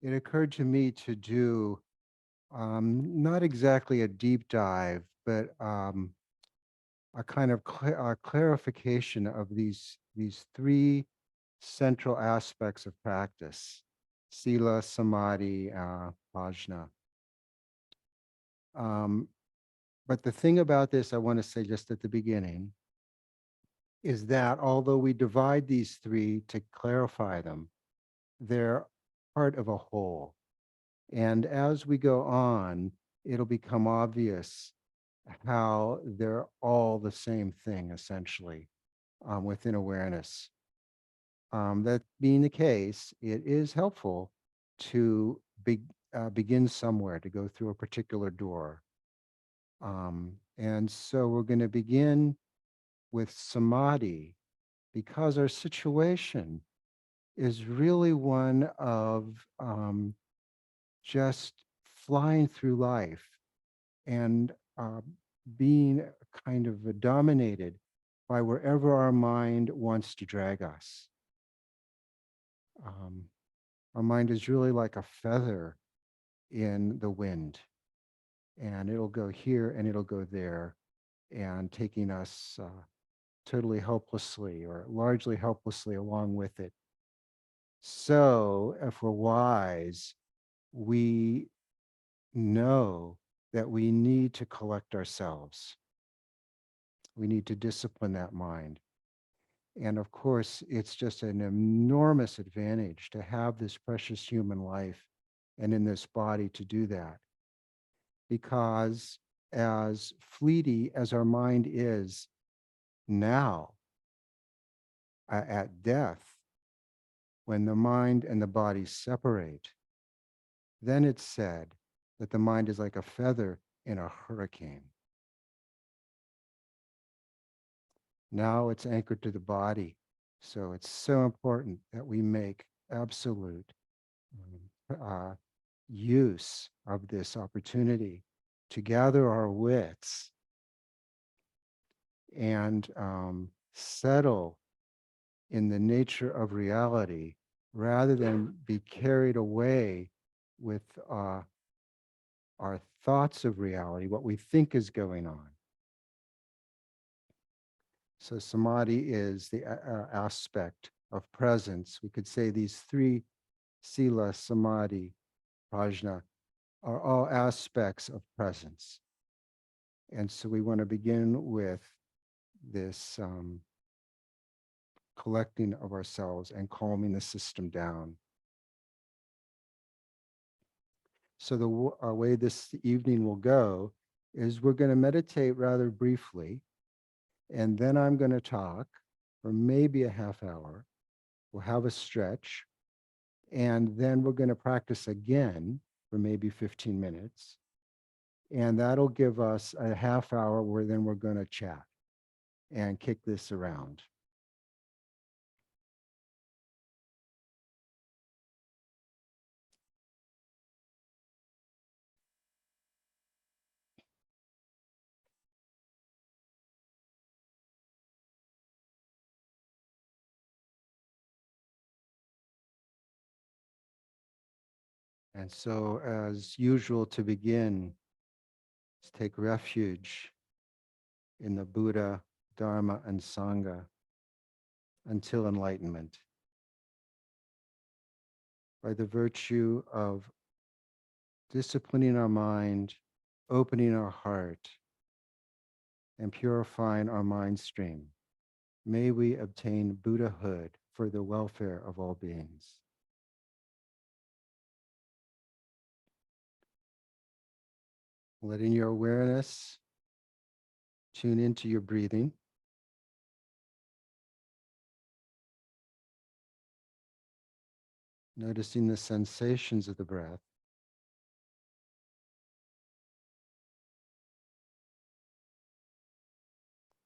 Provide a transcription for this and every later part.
it occurred to me to do not exactly a deep dive, but a kind of clarification of these three central aspects of practice: sila, samadhi, prajna. Um, but the thing about this, I want to say just at the beginning, is that although we divide these three to clarify them, they're part of a whole. And as we go on, it'll become obvious how they're all the same thing, essentially, within awareness. That being the case, it is helpful to begin somewhere, to go through a particular door. And so we're going to begin with samadhi because our situation is really one of just flying through life and being kind of dominated by wherever our mind wants to drag us. Um, our mind is really like a feather in the wind, and it'll go here and it'll go there, and taking us totally helplessly or largely helplessly along with it. So, if we're wise, we know that we need to collect ourselves. We need to discipline that mind. And of course, it's just an enormous advantage to have this precious human life and in this body to do that. Because as fleety as our mind is now, at death, when the mind and the body separate, then it's said that the mind is like a feather in a hurricane. Now it's anchored to the body. So it's so important that we make absolute uh, use of this opportunity to gather our wits and settle in the nature of reality rather than be carried away with our thoughts of reality, what we think is going on. So, samadhi is the aspect of presence. We could say these three: sila, samadhi, prajna, are all aspects of presence. And so we want to begin with this collecting of ourselves and calming the system down. So the way this evening will go is we're going to meditate rather briefly, and then I'm going to talk for maybe a half hour. We'll have a stretch, and then we're going to practice again for maybe 15 minutes. And that'll give us a half hour where then we're going to chat and kick this around. And so, as usual, to begin, let's take refuge in the Buddha, Dharma, and Sangha until enlightenment. By the virtue of disciplining our mind, opening our heart, and purifying our mind stream, may we obtain Buddhahood for the welfare of all beings. Letting your awareness tune into your breathing. Noticing the sensations of the breath.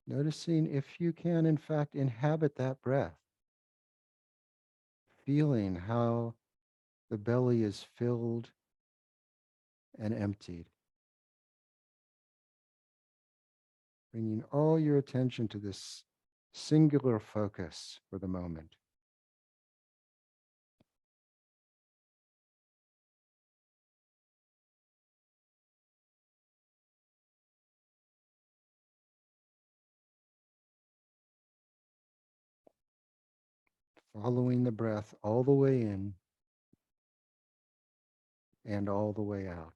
Noticing if you can, in fact, inhabit that breath. Feeling how the belly is filled and emptied. Bringing all your attention to this singular focus for the moment. following the breath all the way in and all the way out.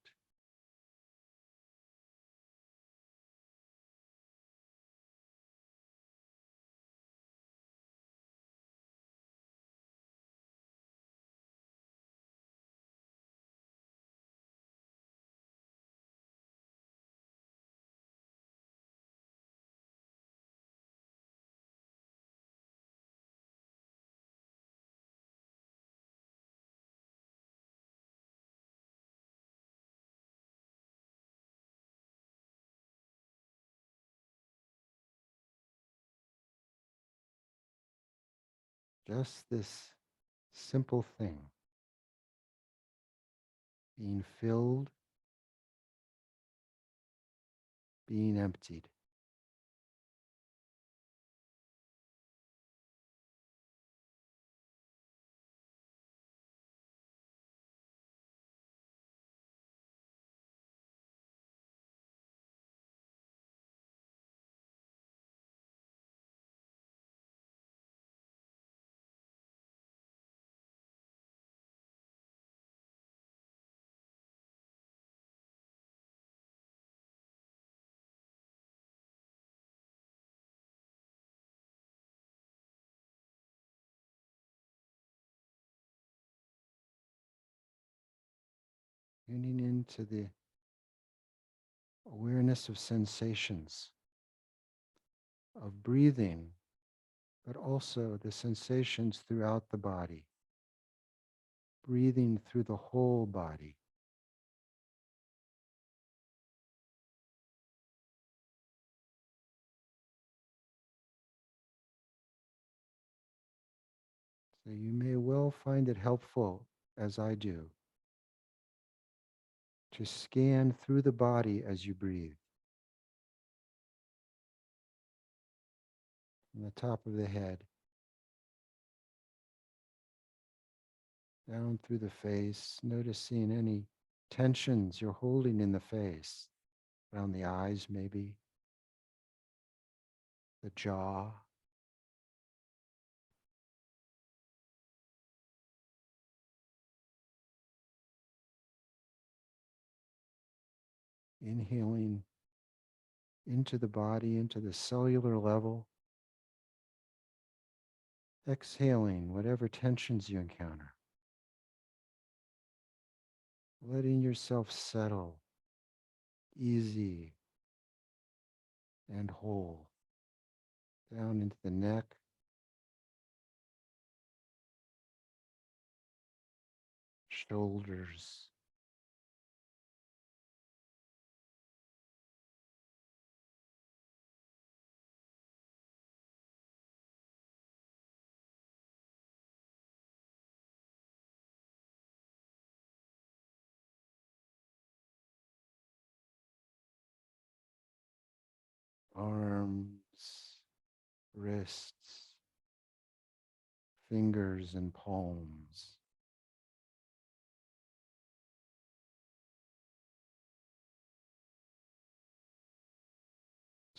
Just this simple thing, being filled, being emptied. Tuning into the awareness of sensations, of breathing, but also the sensations throughout the body, breathing through the whole body. So you may well find it helpful, as I do, to scan through the body as you breathe, from the top of the head, down through the face, noticing any tensions you're holding in the face, around the eyes maybe, the jaw. Inhaling into the body, into the cellular level, exhaling whatever tensions you encounter, letting yourself settle, easy and whole, down into the neck, shoulders, arms, wrists, fingers and palms.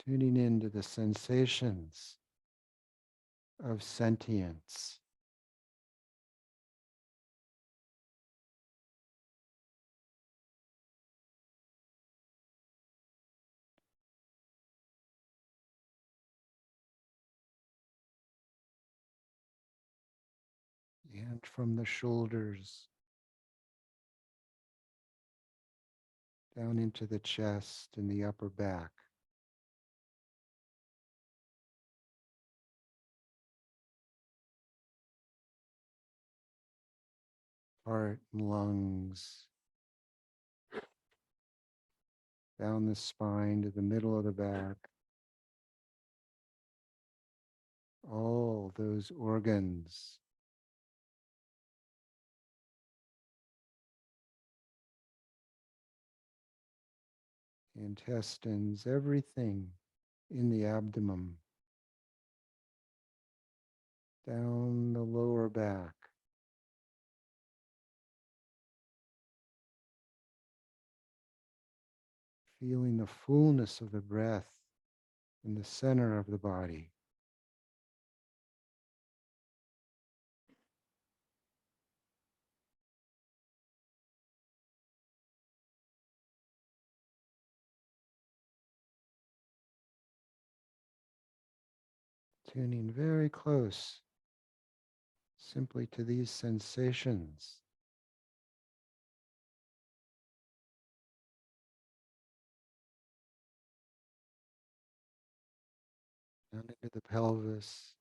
Tuning into the sensations of sentience, and from the shoulders down into the chest and the upper back, heart and lungs, down the spine to the middle of the back, all those organs intestines, everything in the abdomen, down the lower back, feeling the fullness of the breath in the center of the body. tuning very close simply to these sensations. Down into the pelvis,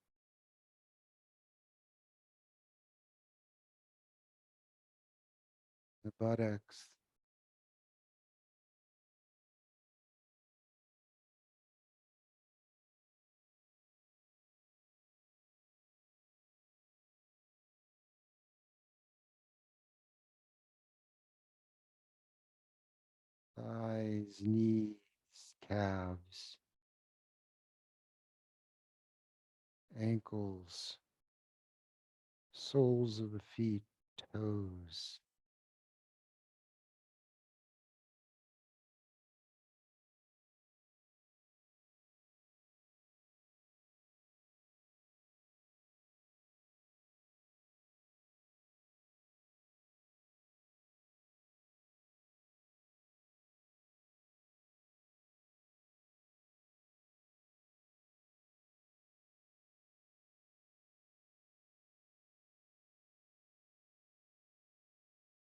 the buttocks, thighs, knees, calves, ankles, soles of the feet, toes.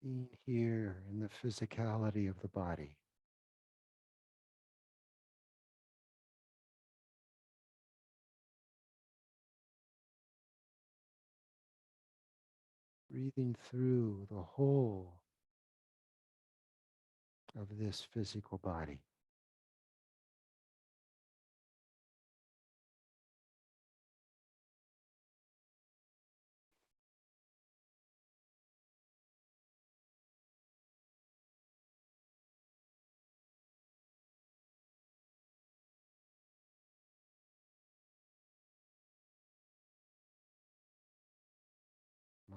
Being here in the physicality of the body. Breathing through the whole of this physical body.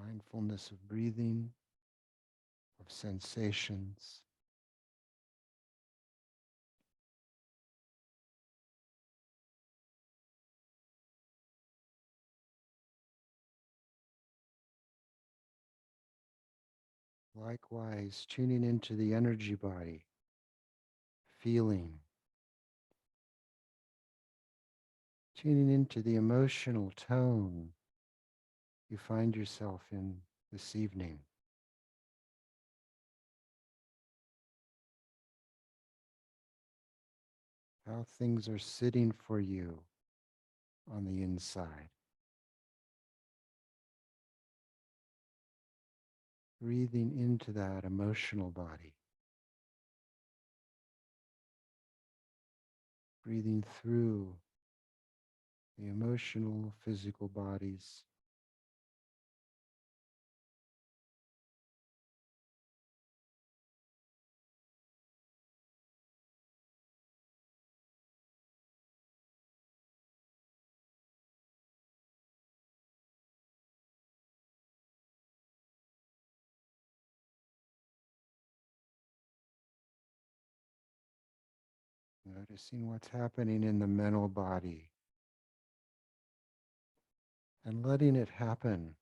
Mindfulness of breathing, of sensations. Likewise, tuning into the energy body, feeling, tuning into the emotional tone you find yourself in this evening. How things are sitting for you on the inside. Breathing into that emotional body. Breathing through the emotional, physical bodies. Noticing what's happening in the mental body and letting it happen.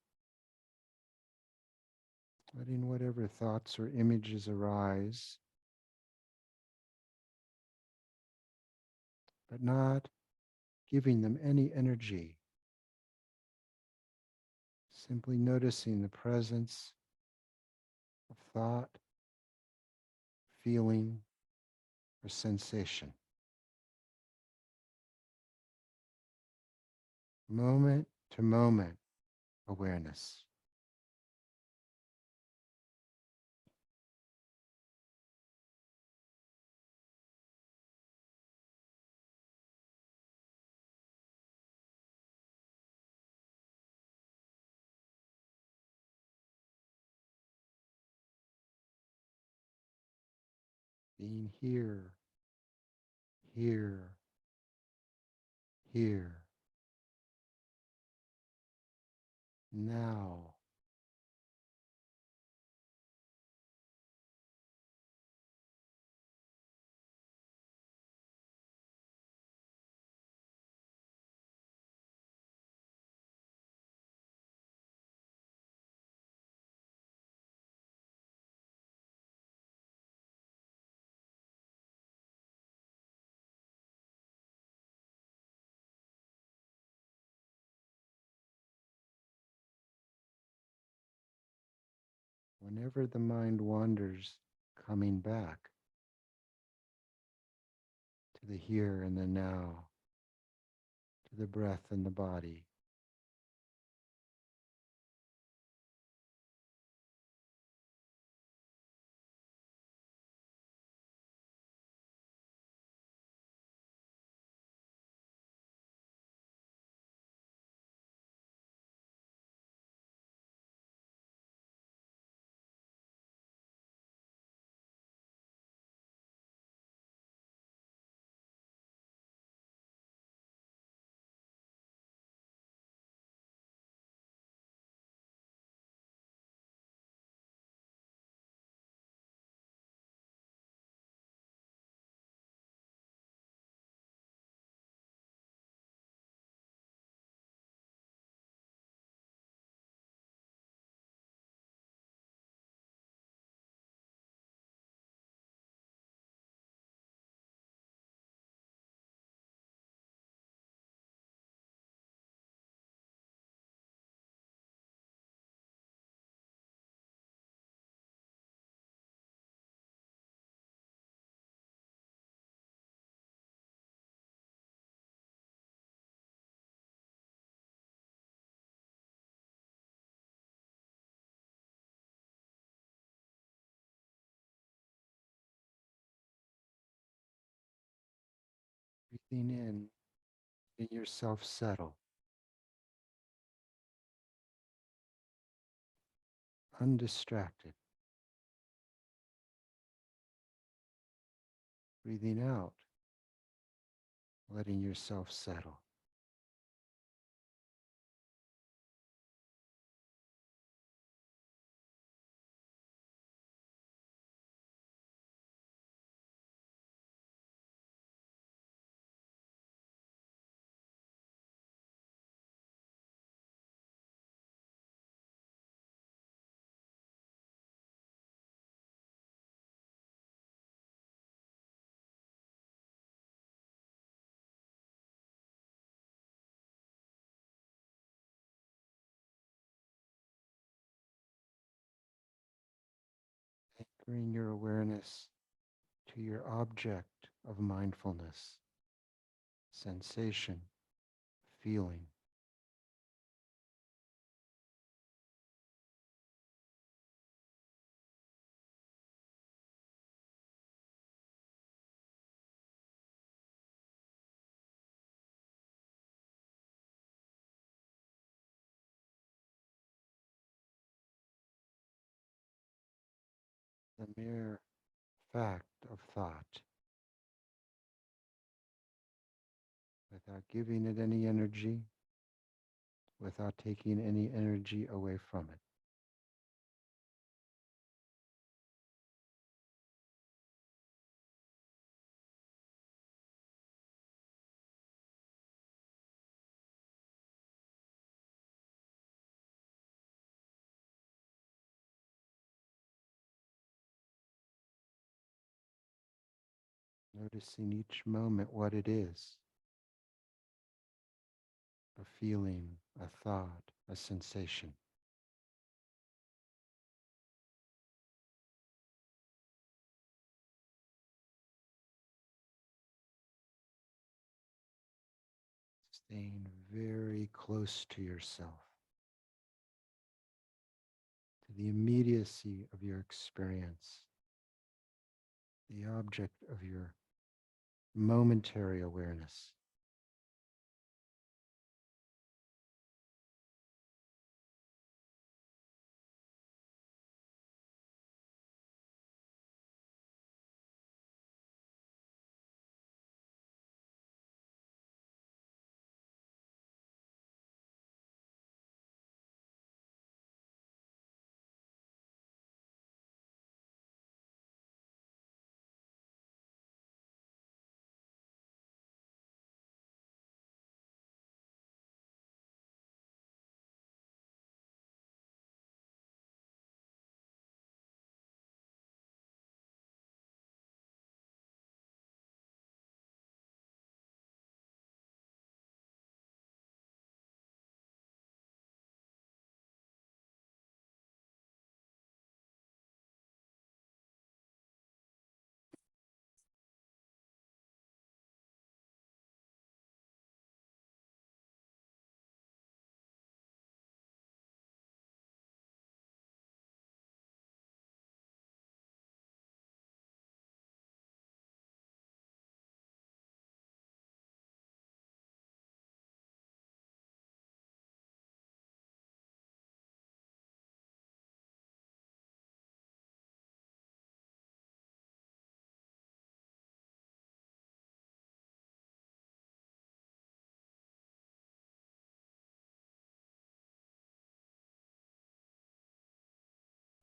Letting whatever thoughts or images arise, but not giving them any energy. Simply noticing the presence of thought, feeling, or sensation. Moment to moment awareness. Being here, here, here, now. Whenever the mind wanders, coming back to the here and the now, to the breath and the body. Breathing in yourself settle, undistracted. Breathing out, letting yourself settle. Anchoring your awareness to your object of mindfulness, sensation, feeling. The mere fact of thought without giving it any energy, without taking any energy away from it. Noticing each moment what it is, a feeling, a thought, a sensation. Staying very close to yourself, to the immediacy of your experience, the object of your momentary awareness.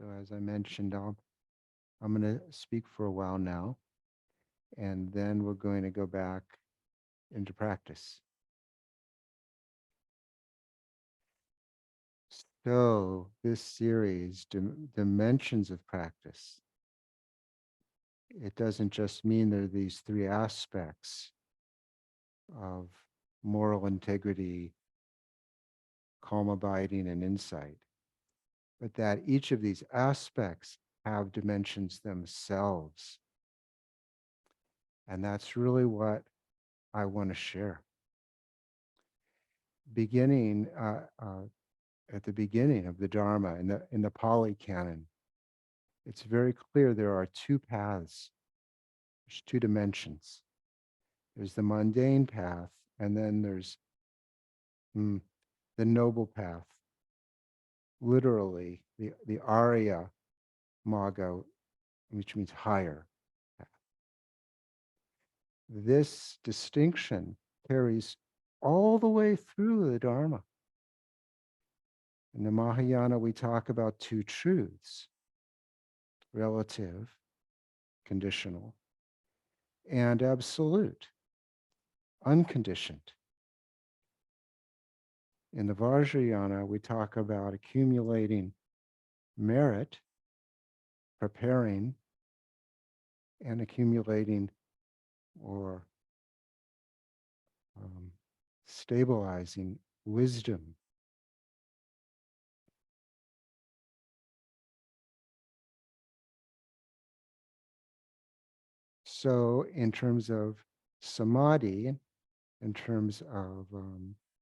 So as I mentioned, I'm going to speak for a while now, and then we're going to go back into practice. So this series, Dimensions of Practice, it doesn't just mean there are these three aspects of moral integrity, calm abiding, and insight, but that each of these aspects have dimensions themselves. And that's really what I want to share. Beginning at the beginning of the Dharma in the Pali Canon, it's very clear there are two paths. There's two dimensions. There's the mundane path, and then there's the noble path. Literally, the Arya Magga, which means higher path. This distinction carries all the way through the Dharma. In the Mahayana, we talk about two truths: relative, conditional, and absolute, unconditioned. In the Vajrayana, we talk about accumulating merit, preparing, and accumulating or stabilizing wisdom. So, in terms of samadhi, in terms of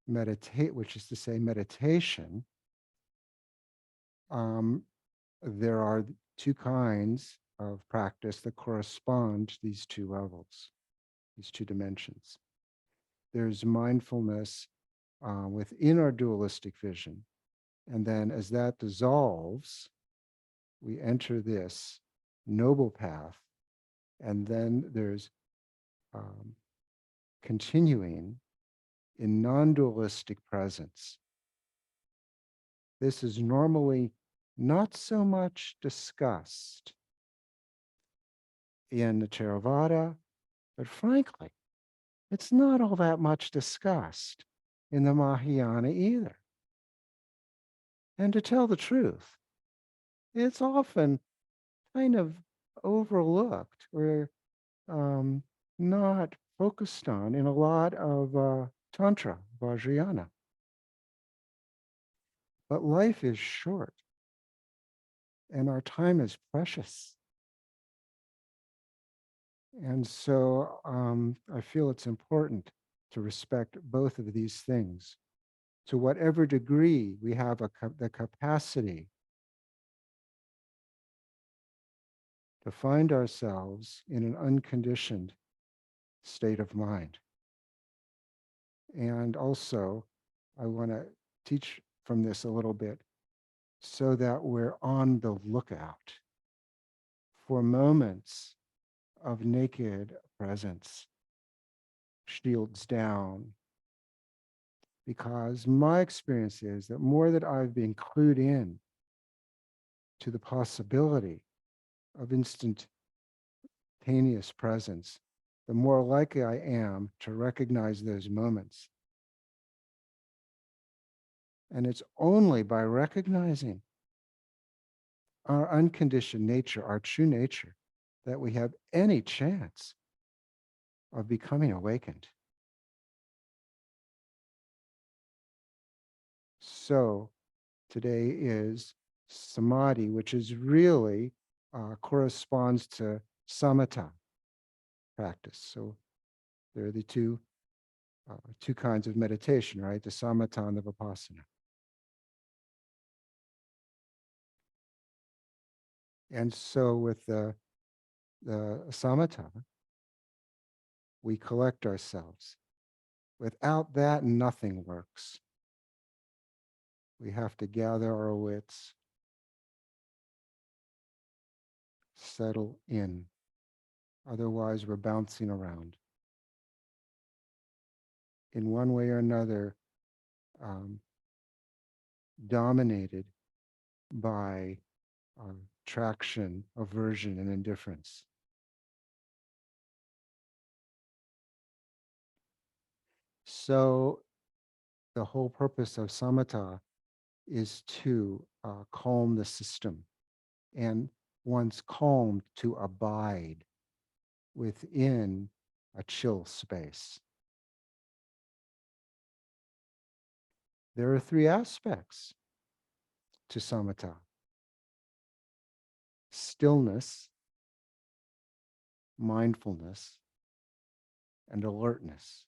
meditate, which is to say meditation, um, there are two kinds of practice that correspond to these two levels, these two dimensions. There's mindfulness within our dualistic vision. And then as that dissolves, we enter this noble path. And then there's continuing in non-dualistic presence. This is normally not so much discussed in the Theravada, but frankly, it's not all that much discussed in the Mahayana either. And to tell the truth, it's often kind of overlooked or not focused on in a lot of Tantra, Vajrayana. But life is short and our time is precious. And so I feel it's important to respect both of these things. To whatever degree we have the capacity to find ourselves in an unconditioned state of mind. And also, I want to teach from this a little bit so that we're on the lookout for moments of naked presence, shields down. Because my experience is that more that I've been clued in to the possibility of instantaneous presence, the more likely I am to recognize those moments. And it's only by recognizing our unconditioned nature, our true nature, that we have any chance of becoming awakened. So today is samadhi, which is really corresponds to samatha practice. So there are the two kinds of meditation, right? The samatha and the vipassana. And so with the samatha, we collect ourselves. Without that, nothing works. We have to gather our wits, settle in. Otherwise, we're bouncing around. In one way or another, dominated by attraction, aversion, and indifference. So the whole purpose of samatha is to calm the system, and once calmed, to abide within a chill space. There are three aspects to samatha: stillness, mindfulness, and alertness.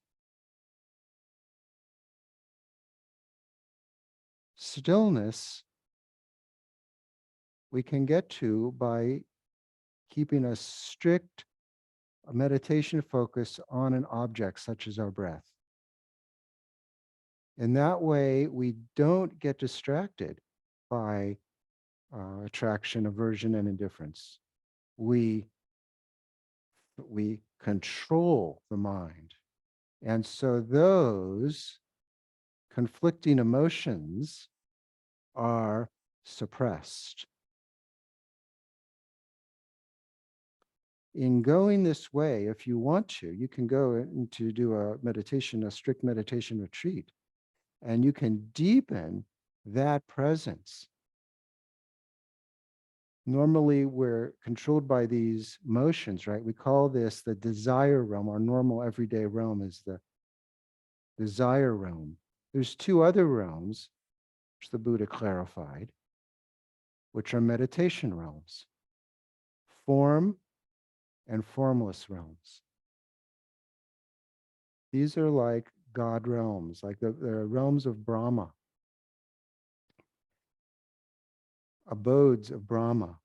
Stillness we can get to by keeping a strict meditation focus on an object such as our breath. In that way, we don't get distracted by attraction, aversion, and indifference. We we control the mind, and so those conflicting emotions are suppressed. In going this way, if you want to, you can go into do a meditation, a strict meditation retreat, and you can deepen that presence. Normally, we're controlled by these motions, right? We call this the desire realm. Our normal everyday realm is the desire realm. There's two other realms, which the Buddha clarified, which are meditation realms: form and formless realms. These are like God realms, like the realms of Brahma, abodes of Brahma.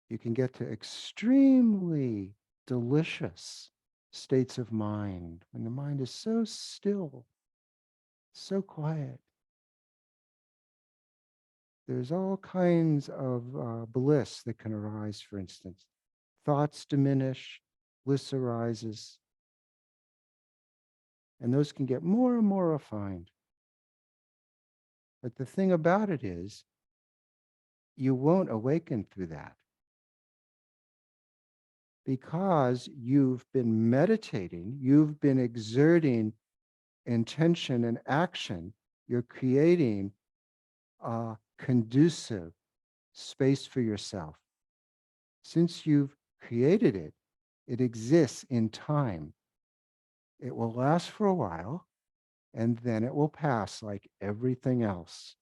You can get to extremely delicious states of mind when the mind is so still, so quiet. There's all kinds of bliss that can arise, for instance. Thoughts diminish, bliss arises, and those can get more and more refined. But the thing about it is, you won't awaken through that because you've been meditating, you've been exerting intention and action, you're creating a conducive space for yourself. Since you've created it, it exists in time. It will last for a while and then it will pass like everything else,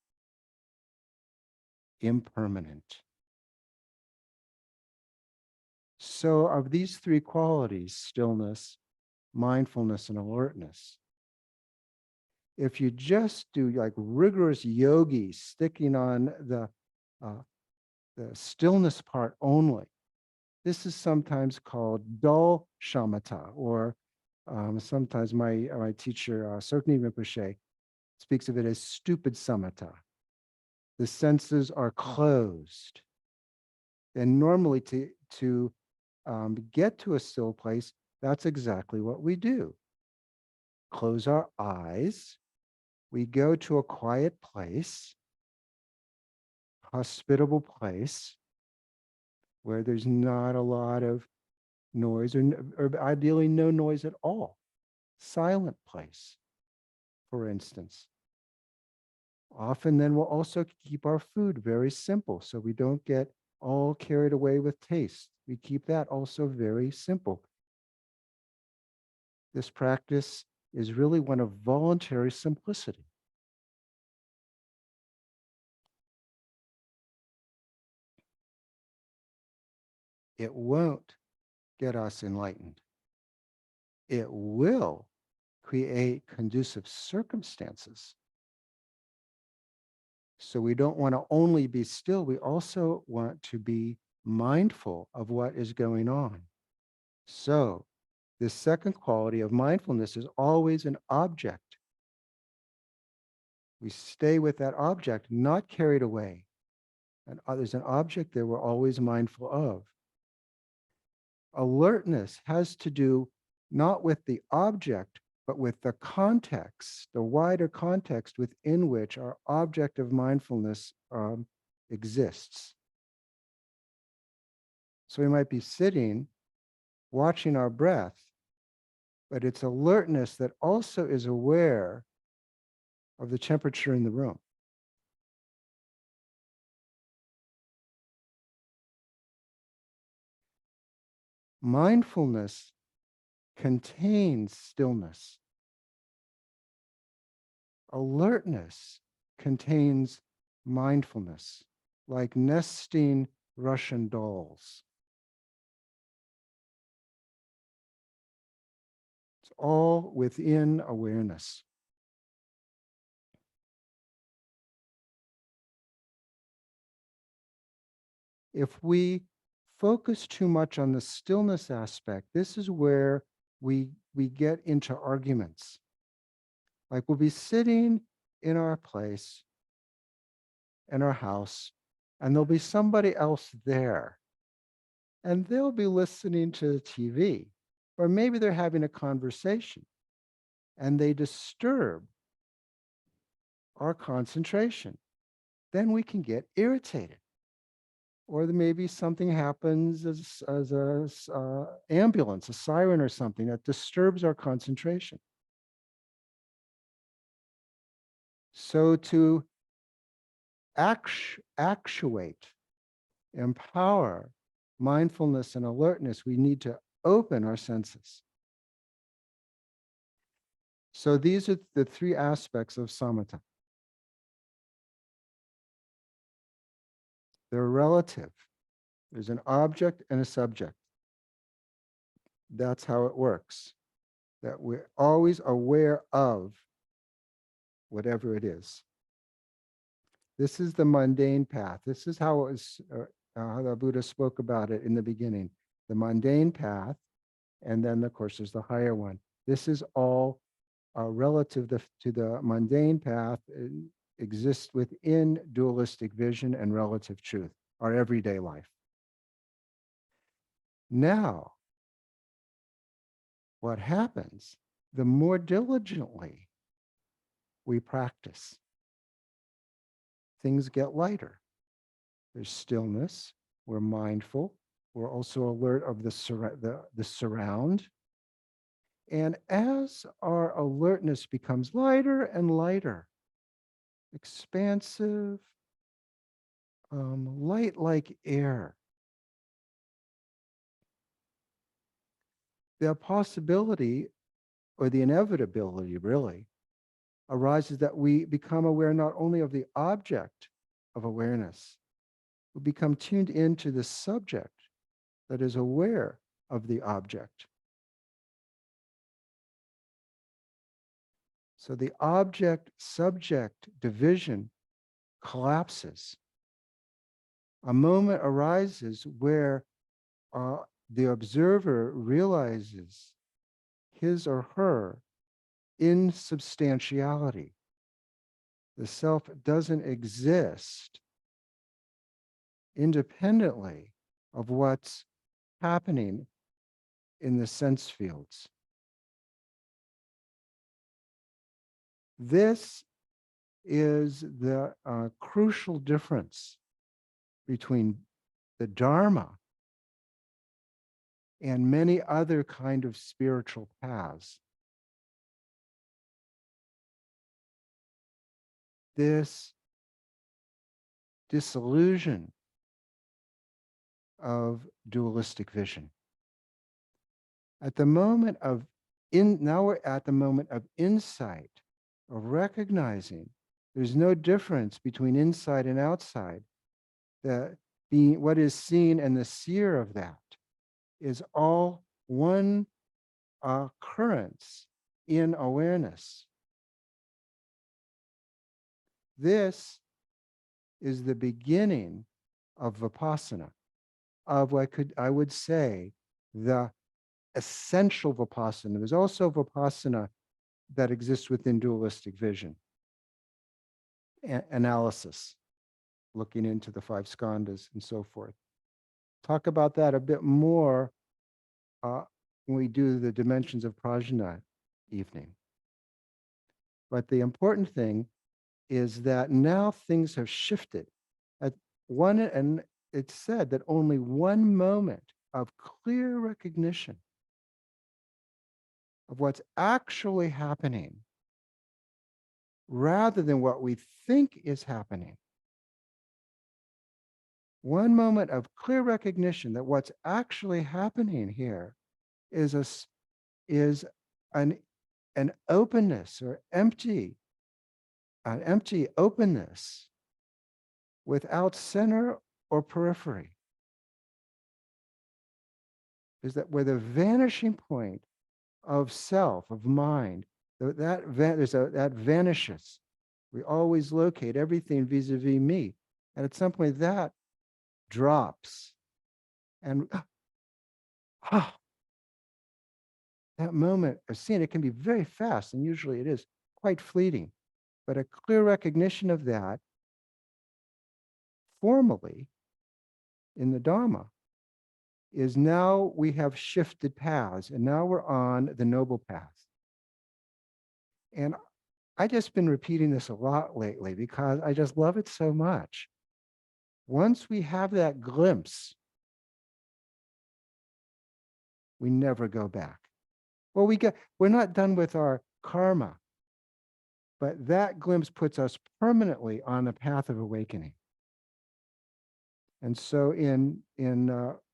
impermanent. So, of these three qualities, stillness, mindfulness, and alertness, if you just do like rigorous yogi, sticking on uh, the stillness part only, this is sometimes called dull shamatha, or sometimes my teacher, Sokni Rinpoche, speaks of it as stupid samatha. The senses are closed. And normally to get to a still place, that's exactly what we do. Close our eyes. We go to a quiet place, hospitable place where there's not a lot of noise, or ideally no noise at all. Silent place, for instance. Often then we'll also keep our food very simple so we don't get all carried away with taste. We keep that also very simple. This practice is really one of voluntary simplicity. It won't get us enlightened. It will create conducive circumstances. So we don't want to only be still, we also want to be mindful of what is going on. So the second quality of mindfulness is always an object. We stay with that object, not carried away. And there's an object there we're always mindful of. Alertness has to do not with the object, but with the context, the wider context within which our object of mindfulness exists. So we might be sitting, watching our breath, but it's alertness that also is aware of the temperature in the room. Mindfulness contains stillness. Alertness contains mindfulness, like nesting Russian dolls. It's all within awareness. If we focus too much on the stillness aspect, this is where we get into arguments. Like we'll be sitting in our place, in our house, and there'll be somebody else there, and they'll be listening to the TV, or maybe they're having a conversation, and they disturb our concentration. Then we can get irritated. Or maybe something happens as a ambulance, a siren or something that disturbs our concentration. So to actuate, empower mindfulness and alertness, we need to open our senses. So these are the three aspects of samatha. They're relative. There's an object and a subject. That's how it works. That we're always aware of whatever it is. This is the mundane path. This is how it was, how the Buddha spoke about it in the beginning. The mundane path, and then of course there's the higher one. This is all relative to the mundane path. It exists within dualistic vision and relative truth, our everyday life. Now, what happens? The more diligently we practice, things get lighter. There's stillness. We're mindful. We're also alert of the surround. And as our alertness becomes lighter and lighter, expansive, light like air, the possibility or the inevitability really arises that we become aware not only of the object of awareness, we become tuned into the subject that is aware of the object. So the object-subject division collapses. A moment arises where the observer realizes his or her insubstantiality. The self doesn't exist independently of what's happening in the sense fields. This is the crucial difference between the Dharma and many other kind of spiritual paths. This disillusion of dualistic vision. At the moment of now we're at the moment of insight, of recognizing there's no difference between inside and outside. That being what is seen and the seer of that is all one occurrence in awareness. This is the beginning of vipassana, of what I would say the essential vipassana. There's also vipassana that exists within dualistic vision. Analysis, looking into the five skandhas and so forth. Talk about that a bit more when we do the dimensions of prajna evening. But the important thing is that now things have shifted. At one, and it's said that only one moment of clear recognition of what's actually happening rather than what we think is happening. One moment of clear recognition that what's actually happening here is is an an openness or an empty openness without center or periphery. Is that where the vanishing point of self, of mind, that vanishes. We always locate everything vis-a-vis me. And at some point that drops. And ah, that moment of seeing it can be very fast, and usually it is quite fleeting. But a clear recognition of that formally in the Dharma is now we have shifted paths and now we're on the noble path. And I just been repeating this a lot lately because I just love it so much. Once we have that glimpse, we never go back. Well, we're not done with our karma, but that glimpse puts us permanently on the path of awakening. And so in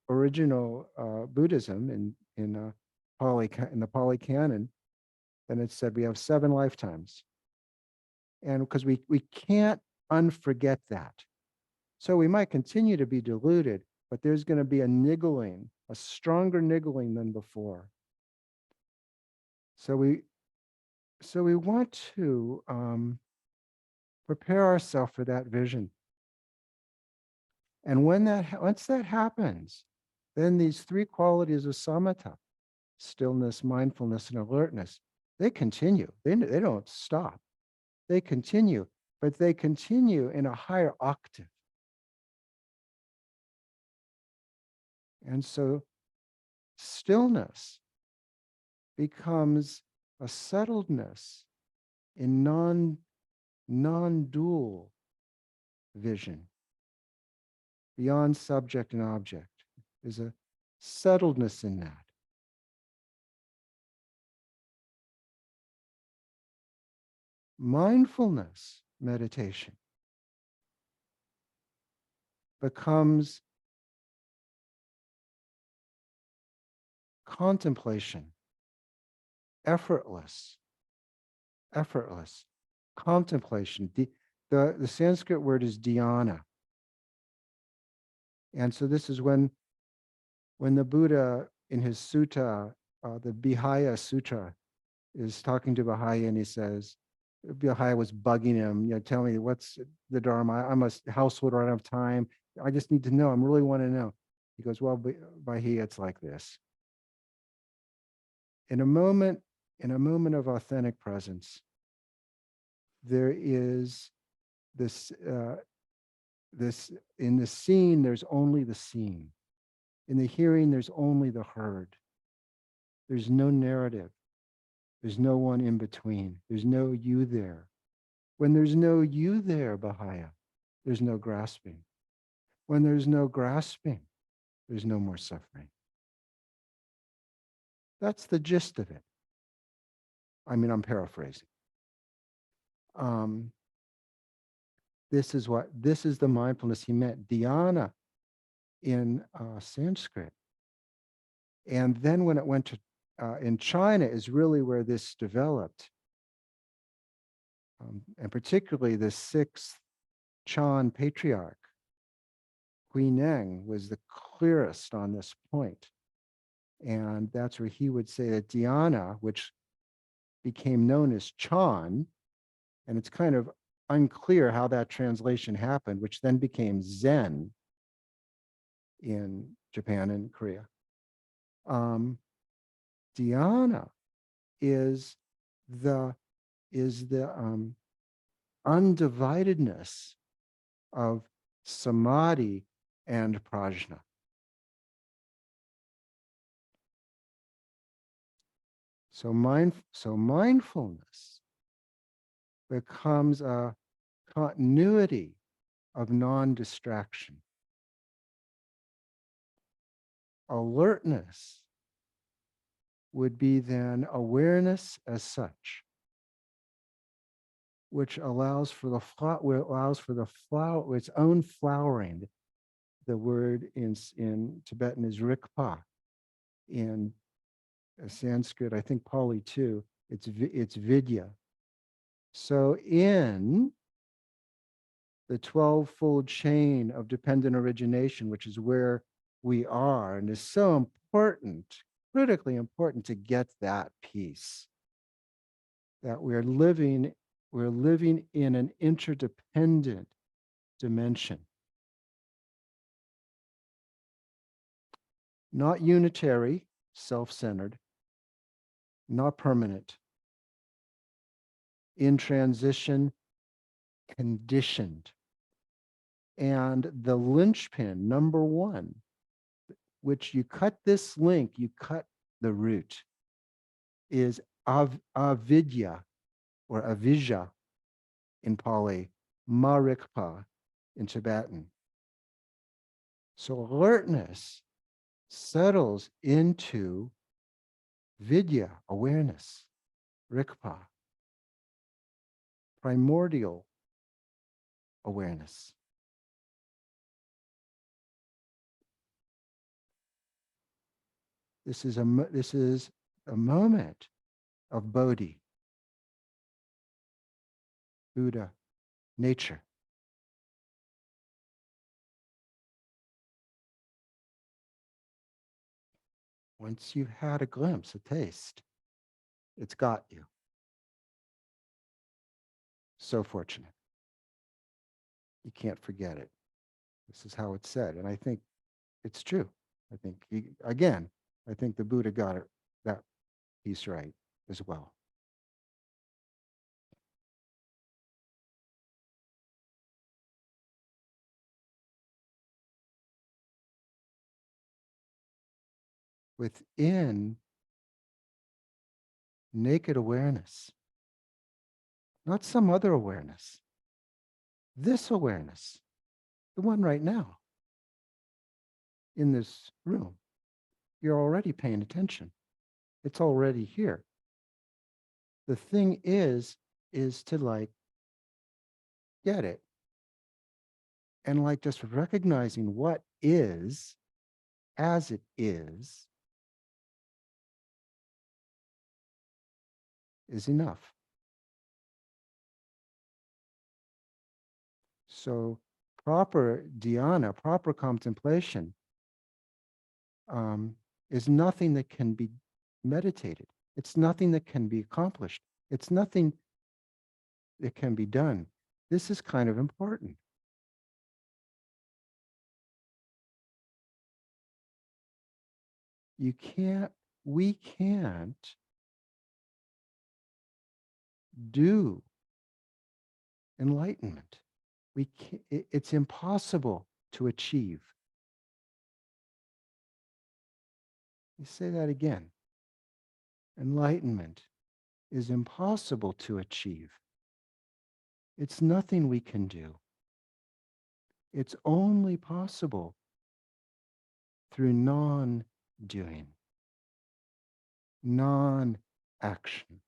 original Buddhism, in the Pali Canon, then it said we have 7 lifetimes, and because we can't unforget that. So we might continue to be deluded, but there's going to be a niggling, a stronger niggling than before. So we want to prepare ourselves for that vision. And once that happens, then these 3 qualities of samatha, stillness, mindfulness, and alertness, they continue. They don't stop. They continue, but they continue in a higher octave. And so stillness becomes a settledness in non-dual vision, beyond subject and object. There's a settledness in that. Mindfulness meditation becomes contemplation, effortless contemplation. The Sanskrit word is dhyana. And so this is when the Buddha in his sutta, the Vihaya Sutra, is talking to Baha'i, and he says, Baha'i was bugging him, tell me what's the Dharma. I'm a householder, I don't have time. I just need to know. I really want to know. He goes, well, Baha'i, it's like this. In a moment of authentic presence, there is this in the seen, there's only the seen. In the hearing, there's only the heard. There's no narrative. There's no one in between. There's no you there. When there's no you there, Bahaya, there's no grasping. When there's no grasping, there's no more suffering. That's the gist of it. I mean, I'm paraphrasing. This is the mindfulness he meant, dhyana in Sanskrit. And then when it went to in China is really where this developed. And particularly the 6th Chan patriarch, Huineng, was the clearest on this point. And that's where he would say that dhyana, which became known as Chan, and it's kind of unclear how that translation happened, which then became Zen in Japan and Korea. Dhyana is the undividedness of samadhi and prajna. So mindfulness becomes a continuity of non-distraction. Alertness would be then awareness as such, which allows for the flower, its own flowering. The word in Tibetan is rikpa. In Sanskrit, I think Pali too, it's vidya. So in the 12-fold chain of dependent origination, which is where we are, and is so important, critically important to get that piece, that we're living in an interdependent dimension, not unitary, self-centered, not permanent, in transition, conditioned. And the linchpin, number one, which you cut this link, you cut the root, is avidya or avijja in Pali, marikpa in Tibetan. So alertness settles into vidya, awareness, rikpa, primordial awareness. This is a moment of Bodhi, Buddha, nature. Once you've had a glimpse, a taste, it's got you. So fortunate. You can't forget it. This is how it's said. And I think it's true. I think, again, I think the Buddha got it, that piece right as well. Within naked awareness, not some other awareness, this awareness, the one right now in this room, you're already paying attention. It's already here. The thing is to like get it and like just recognizing what is as it is enough. So proper dhyana, proper contemplation, is nothing that can be meditated. It's nothing that can be accomplished. It's nothing that can be done. This is kind of important. You can't, we can't do enlightenment. We can't, it's impossible to achieve. You say that again. Enlightenment is impossible to achieve. It's nothing we can do. It's only possible through non-doing, non-action.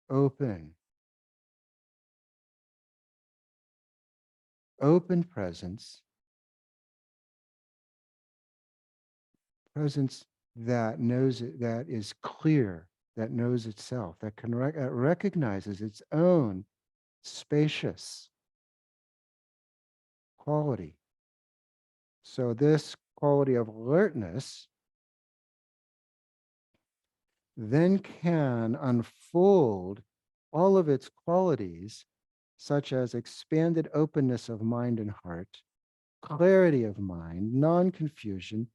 Open, open presence, presence that knows it, that is clear, that knows itself, that can recognizes its own spacious quality. So this quality of alertness then can unfold all of its qualities, such as expanded openness of mind and heart, clarity of mind, non-confusion,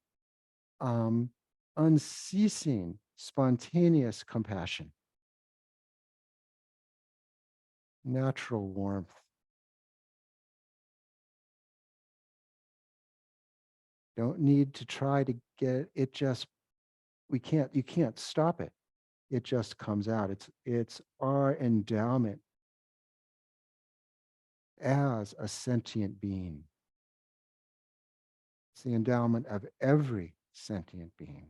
um, unceasing, spontaneous compassion, natural warmth. Don't need to try to get it, just You can't stop it. It just comes out. It's our endowment as a sentient being. It's the endowment of every sentient being.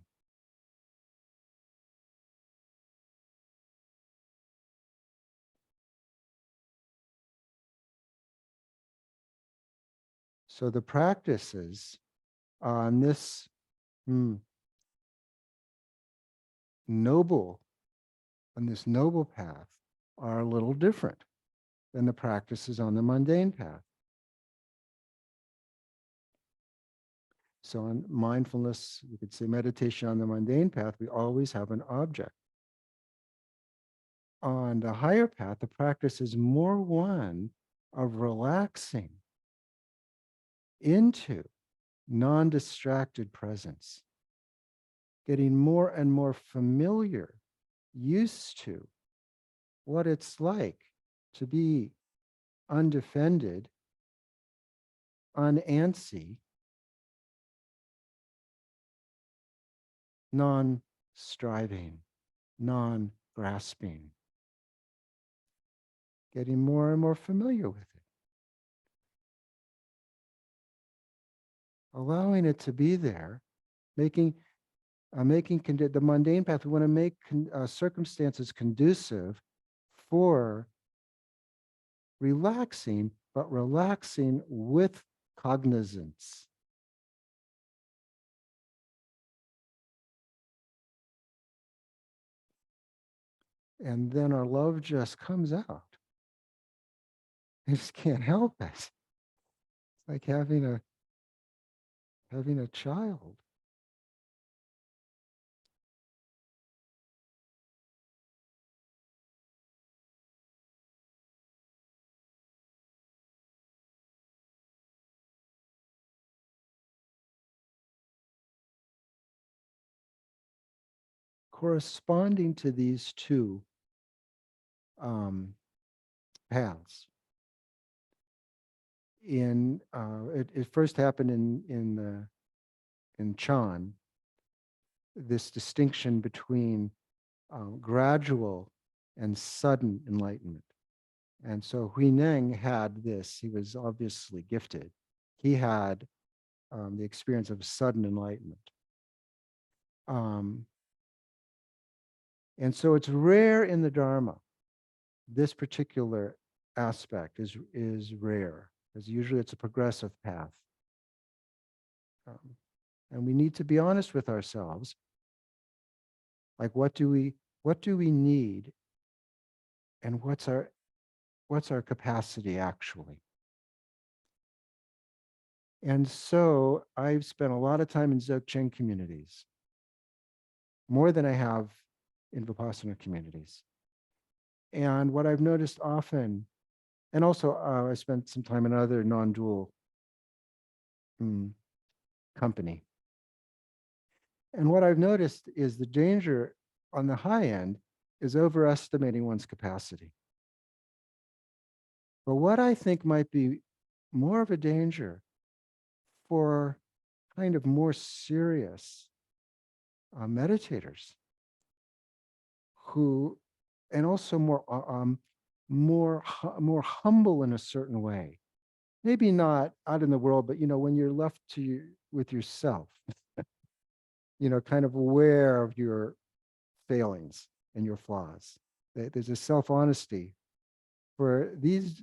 So the practices on this mm, noble on this noble path are a little different than the practices on the mundane path. So on mindfulness, you could say meditation on the mundane path, we always have an object. On the higher path, the practice is more one of relaxing into non-distracted presence, getting more and more familiar, used to what it's like to be undefended, unantsy, non-striving, non-grasping, getting more and more familiar with it, allowing it to be there, making the mundane path. We want to make circumstances conducive for relaxing, but relaxing with cognizance. And then our love just comes out. I just can't help it. It's like having a child. Corresponding to these two um, paths, it first happened in Chan, this distinction between gradual and sudden enlightenment. And so Hui Neng had this. He was obviously gifted. He had the experience of sudden enlightenment. Um, and so it's rare in the Dharma. This particular aspect is rare, because usually it's a progressive path. Um, and we need to be honest with ourselves. Like, what do we need, and what's our capacity actually? And so I've spent a lot of time in Dzogchen communities, more than I have in Vipassana communities. And what I've noticed often, and also I spent some time in other non-dual company. And what I've noticed is the danger on the high end is overestimating one's capacity. But what I think might be more of a danger for kind of more serious meditators who, and also more humble in a certain way. Maybe not out in the world, but when you're left to you with yourself, kind of aware of your failings and your flaws. There's a self-honesty for these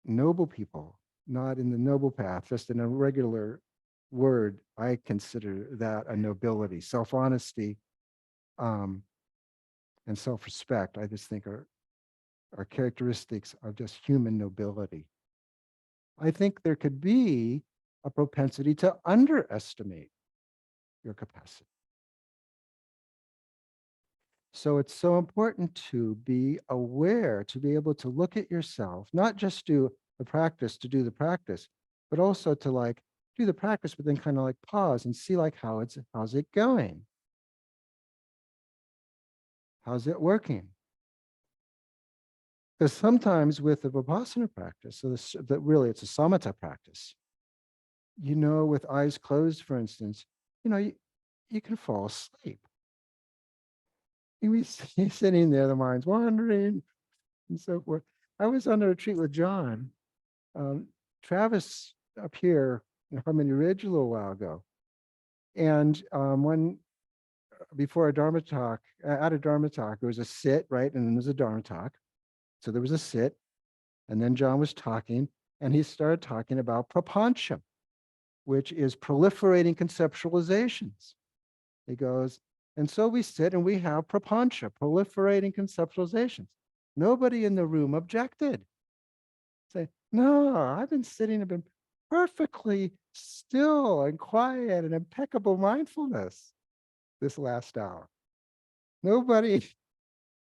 noble people, not in the noble path, just in a regular word. I consider that a nobility, self-honesty, um, and self-respect. I just think are characteristics of just human nobility. I think there could be a propensity to underestimate your capacity. So it's so important to be aware, to be able to look at yourself, not just do the practice to do the practice, but also to like do the practice, but then kind of like pause and see like how's it going? How's it working? Because sometimes with the Vipassana practice, so that really it's a samatha practice, with eyes closed, for instance, you know, you, you can fall asleep. And we sitting there, the mind's wandering and so forth. I was on a retreat with John, um, Travis up here in Harmony Ridge a little while ago. And when before a Dharma talk, at a Dharma talk, there was a sit, right? And then there's a Dharma talk. So there was a sit, and then John was talking, and he started talking about prapancham, which is proliferating conceptualizations. He goes, and so we sit and we have prapancha, proliferating conceptualizations. Nobody in the room objected. Say, no, I've been sitting, I've been perfectly still and quiet and impeccable mindfulness this last hour. Nobody,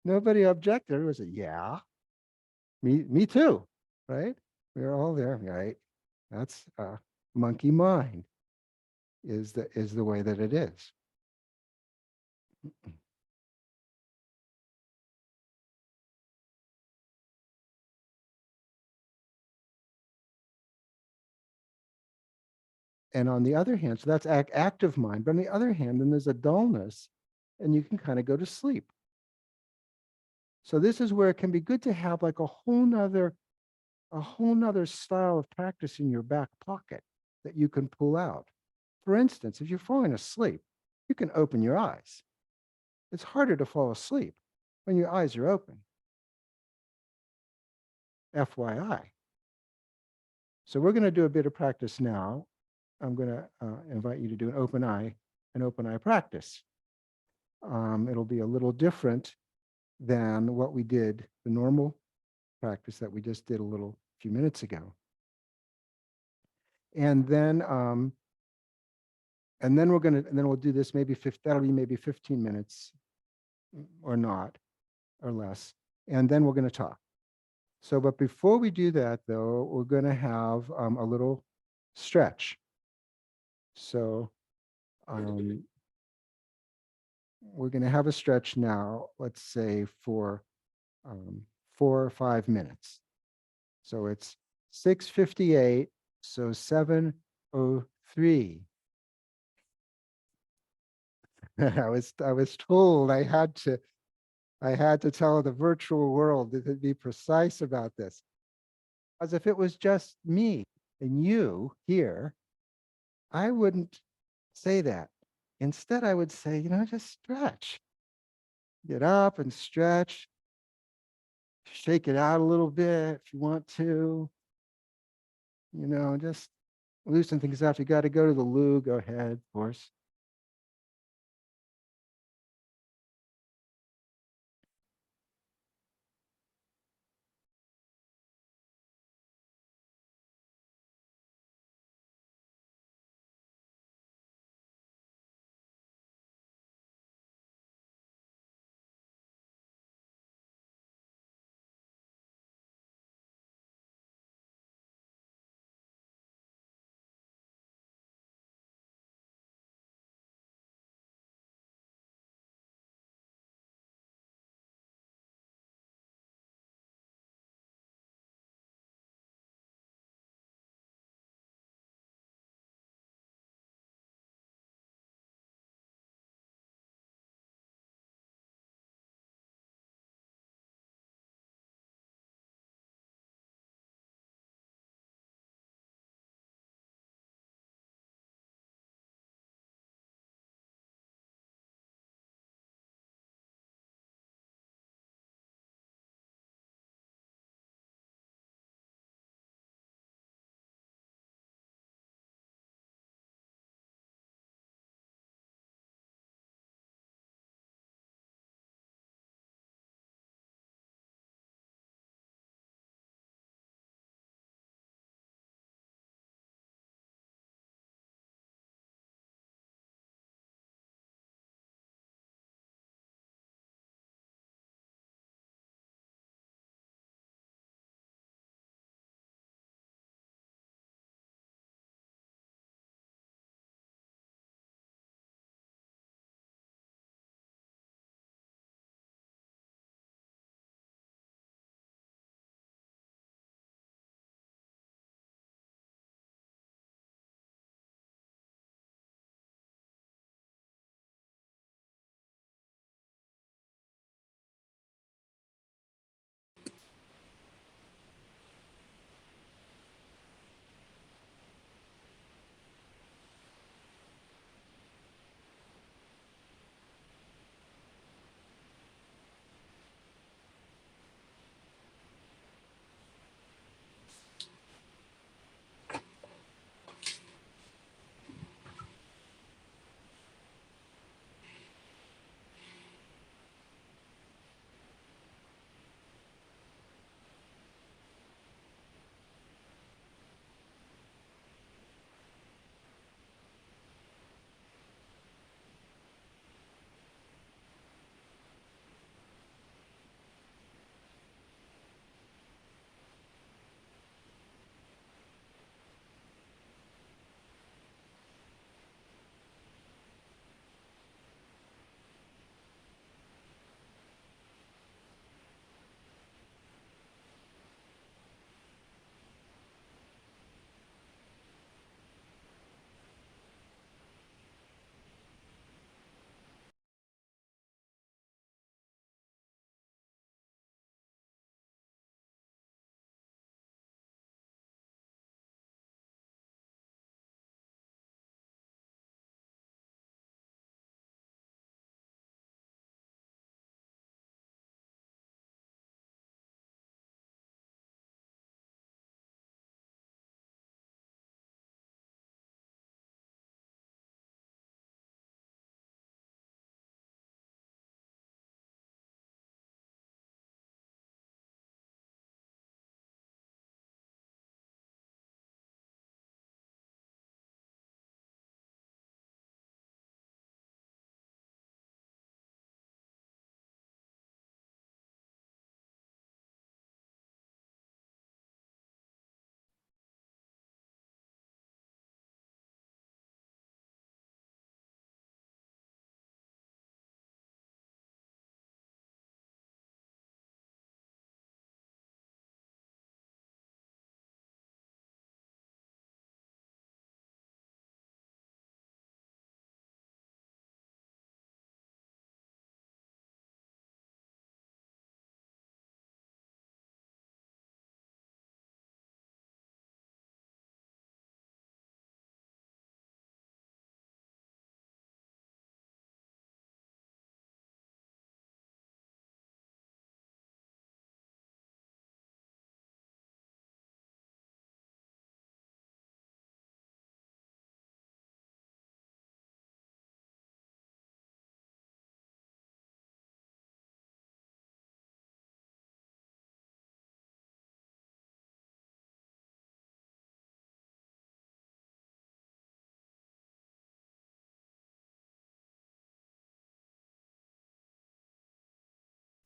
nobody objected. Everyone said, yeah, me too, right? We were all there, right? That's monkey mind is the way that it is. And on the other hand, so that's active mind. But on the other hand, then there's a dullness, and you can kind of go to sleep. So this is where it can be good to have like a whole nother style of practice in your back pocket that you can pull out. For instance, if you're falling asleep, you can open your eyes. It's harder to fall asleep when your eyes are open. FYI. So we're going to do a bit of practice now. I'm going to invite you to do an open eye practice. It'll be a little different than what we did, the normal practice that we just did a little few minutes ago. And then and then we'll do this maybe that'll be maybe 15 minutes or not, or less. And then we're going to talk. So, but before we do that though, we're going to have a little stretch. So we're going to have a stretch now, let's say for 4 or 5 minutes. So it's 6:58, so 7:03. I was told I had to tell the virtual world to be precise about this. As if it was just me and you here, I wouldn't say that. Instead, I would say, just stretch. Get up and stretch. Shake it out a little bit if you want to. Just loosen things up. You got to go to the loo, go ahead, of course.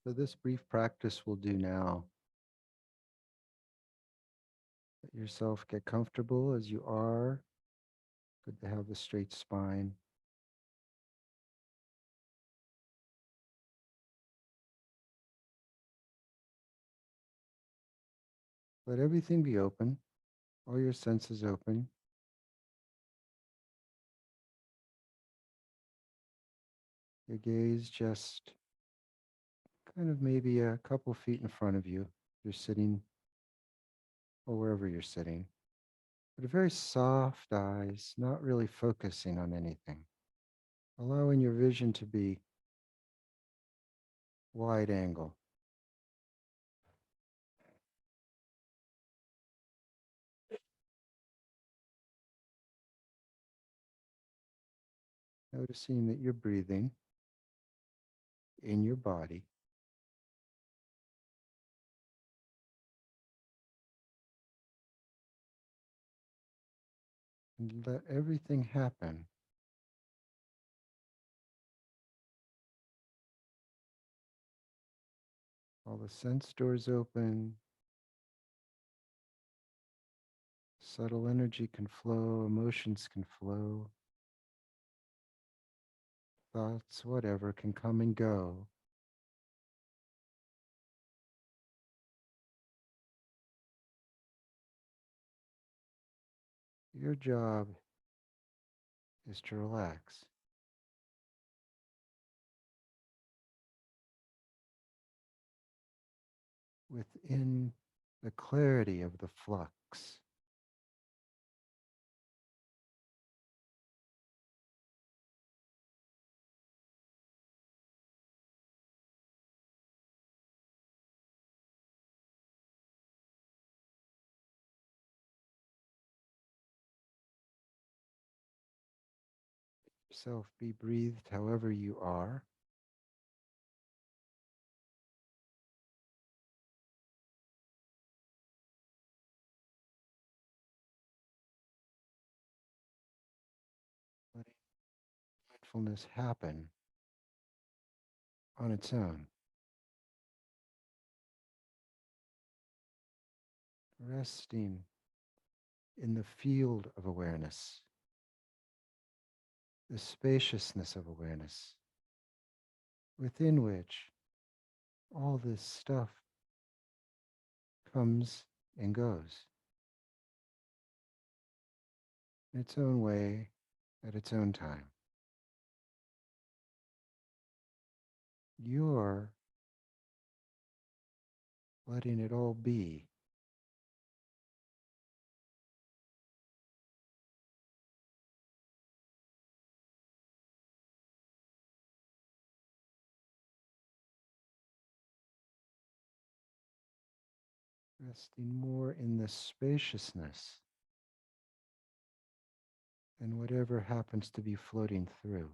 So this brief practice will do now. Let yourself get comfortable as you are. Good to have a straight spine. Let everything be open, all your senses open. Your gaze just kind of maybe a couple feet in front of you. You're sitting or wherever you're sitting. But very soft eyes, not really focusing on anything. Allowing your vision to be wide angle. Noticing that you're breathing in your body. And let everything happen. All the sense doors open. Subtle energy can flow, emotions can flow, thoughts, whatever, can come and go. Your job is to relax within the clarity of the flux. Yourself be breathed however you are. Letting mindfulness happen on its own. Resting in the field of awareness, the spaciousness of awareness, within which all this stuff comes and goes in its own way, at its own time. You're letting it all be. Resting more in the spaciousness than whatever happens to be floating through.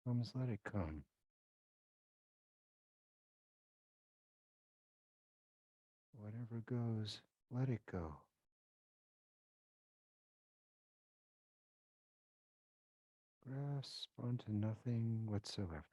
comes, let it come. Whatever goes, let it go. Grasp onto nothing whatsoever.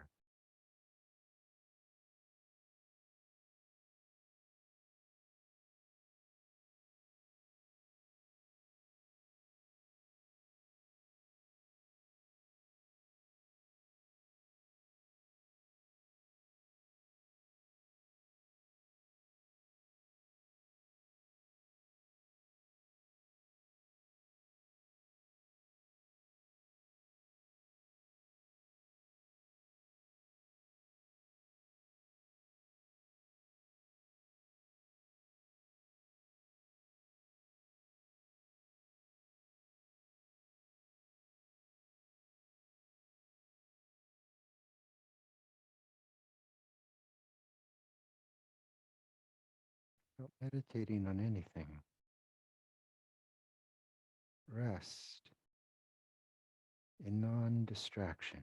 Not meditating on anything. Rest in non distraction.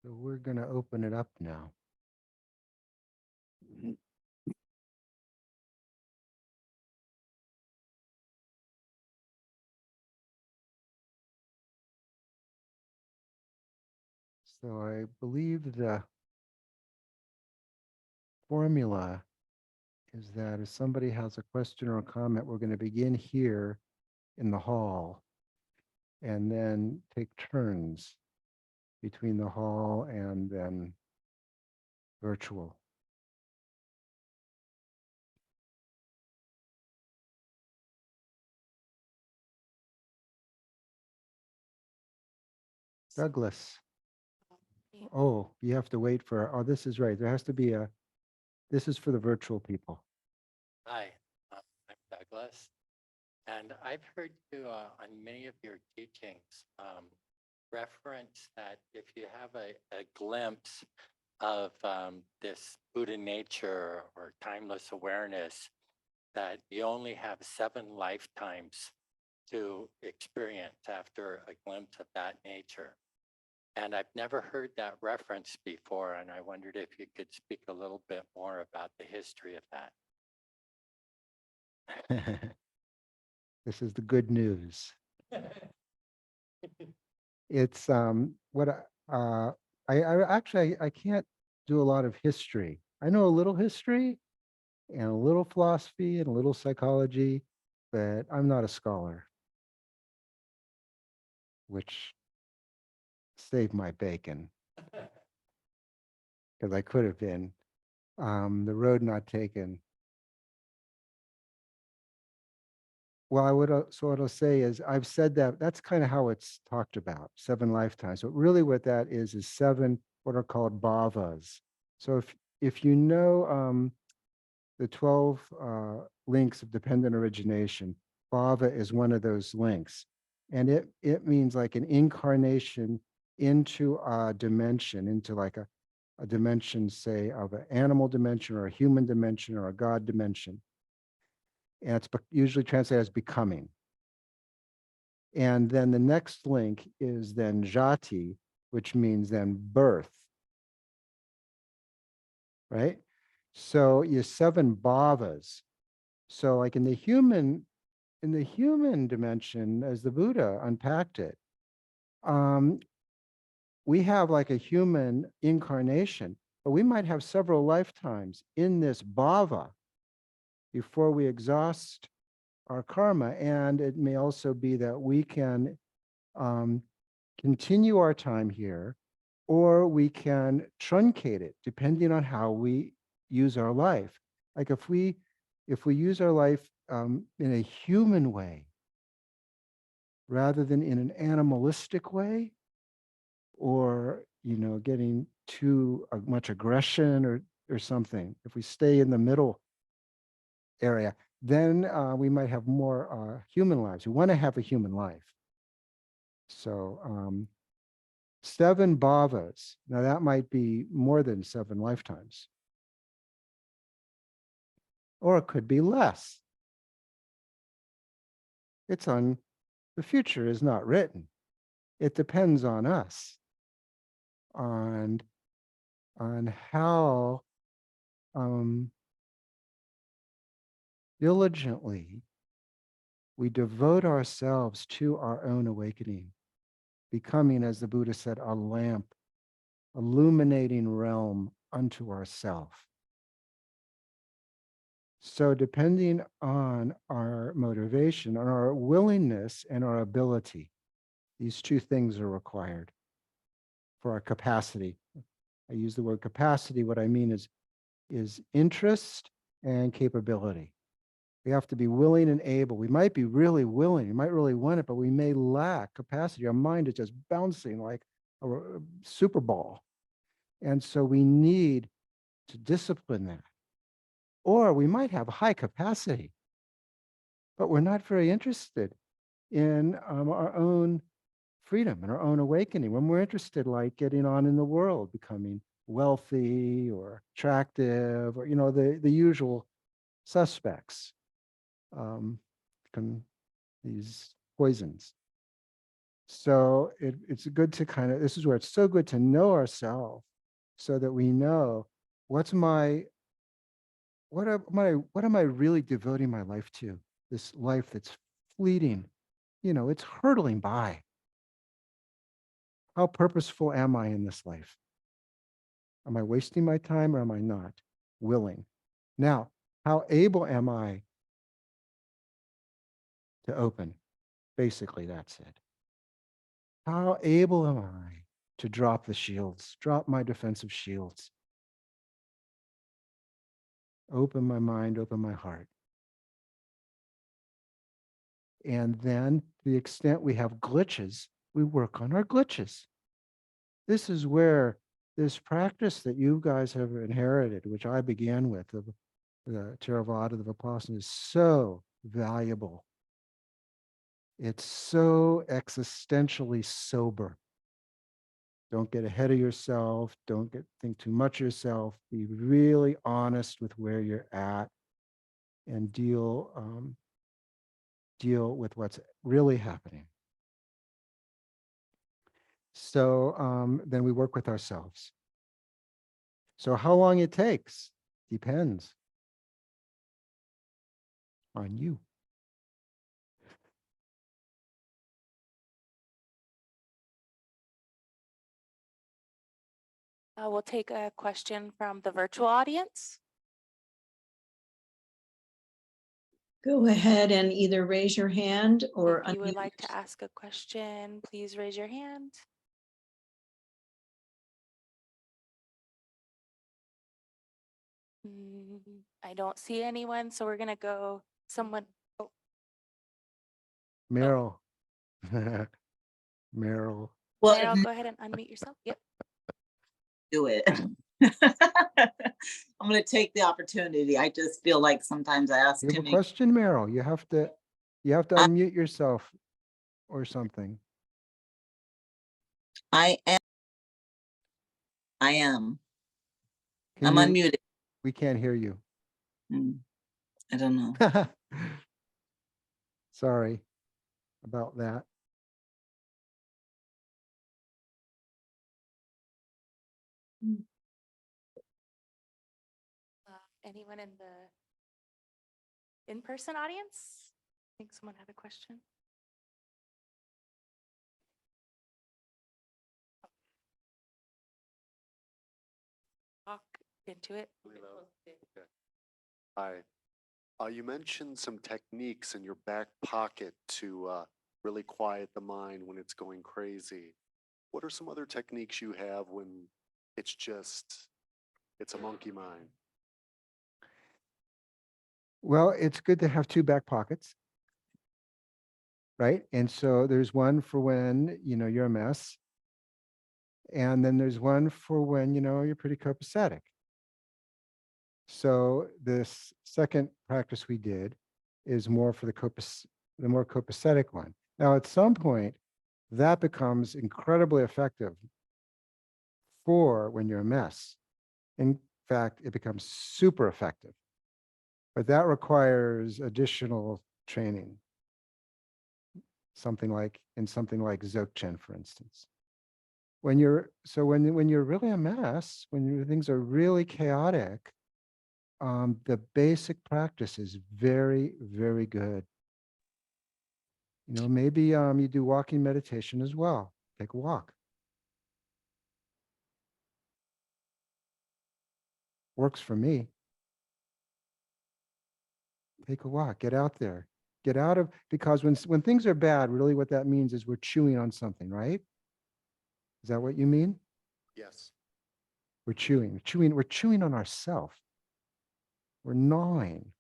So we're going to open it up now. So I believe the formula is that if somebody has a question or a comment, we're going to begin here in the hall and then take turns between the hall and then virtual. Douglas. Oh, you have to wait for, oh, this is right. There has to be a, this is for the virtual people. Hi, I'm Douglas, and I've heard you on many of your teachings reference that if you have a glimpse of this Buddha nature or timeless awareness, that you only have 7 lifetimes to experience after a glimpse of that nature. And I've never heard that reference before, and I wondered if you could speak a little bit more about the history of that. This is the good news. It's what I actually I can't do a lot of history. I know a little history and a little philosophy and a little psychology, but I'm not a scholar, which saved my bacon because I could have been. The road not taken. Well, so what I'll say is I've said that that's kind of how it's talked about, 7 lifetimes. But really what that is seven what are called bhavas. So if you know the 12 links of dependent origination, bhava is one of those links. And it means like an incarnation into a dimension, into like a dimension, say, of an animal dimension or a human dimension or a God dimension. And it's usually translated as becoming. And then the next link is then jati, which means then birth, right? So you 7 bhavas. So like in the human dimension, as the Buddha unpacked it, um, we have like a human incarnation, but we might have several lifetimes in this bhava before we exhaust our karma. And it may also be that we can um, continue our time here, or we can truncate it depending on how we use our life. Like if we use our life in a human way rather than in an animalistic way, or getting too much aggression or something. If we stay in the middle area, then we might have more human lives. We want to have a human life. So 7 bhavas. Now that might be more than 7 lifetimes, or it could be less. It's on the future is not written. It depends on us, on how um, diligently we devote ourselves to our own awakening, becoming, as the Buddha said, a lamp, illuminating realm unto ourself. So depending on our motivation, on our willingness and our ability, these two things are required for our capacity. I use the word capacity. What I mean is interest and capability. We have to be willing and able. We might be really willing, we might really want it, but we may lack capacity. Our mind is just bouncing like a super ball. And so we need to discipline that. Or we might have high capacity, but we're not very interested in our own freedom and our own awakening. When we're interested, like getting on in the world, becoming wealthy or attractive, or the usual suspects, um, these poisons. So it's good to this is where it's so good to know ourselves, so that we know what's my what am I really devoting my life to? This life that's fleeting, it's hurtling by. How purposeful am I in this life? Am I wasting my time, or am I not willing? Now, how able am I to open? Basically, that's it. How able am I to drop the shields, drop my defensive shields, open my mind, open my heart? And then, to the extent we have glitches, we work on our glitches. This is where this practice that you guys have inherited, which I began with, of the Theravada, the Vipassana, is so valuable. It's so existentially sober. Don't get ahead of yourself. Don't think too much of yourself. Be really honest with where you're at, and deal with what's really happening. So then we work with ourselves. So how long it takes depends on you. We'll take a question from the virtual audience. Go ahead and either raise your hand or If you would unmute like to yourself. ask a question, please raise your hand. I don't see anyone, so we're gonna go someone. Oh, Meryl. Meryl. Well, Meryl, go ahead and unmute yourself. Yep. do it. I'm going to take the opportunity. I just feel like sometimes I ask You have too a many. question, Meryl? You have to I- unmute yourself or something. I am. I am. Can I'm you, unmuted. we can't hear you. I don't know. Sorry about that. Anyone in the in-person audience? I think someone had a question. Talk into it. Hi. You mentioned some techniques in your back pocket to really quiet the mind when it's going crazy. What are some other techniques you have when it's a monkey mind? Well, it's good to have two back pockets, right? And so there's one for when, you're a mess. And then there's one for when, you're pretty copacetic. So this second practice we did is more for the more copacetic one. Now, at some point, that becomes incredibly effective for when you're a mess. In fact, it becomes super effective, but that requires additional training. Something like Dzogchen, for instance. When you're really a mess, things are really chaotic, the basic practice is very, very good. Maybe you do walking meditation as well. Take a walk. Works for me. Take a walk. Get out there. Get out of, because when things are bad, really what that means is we're chewing on something, right? Is that what you mean? Yes. We're chewing on ourself. We're gnawing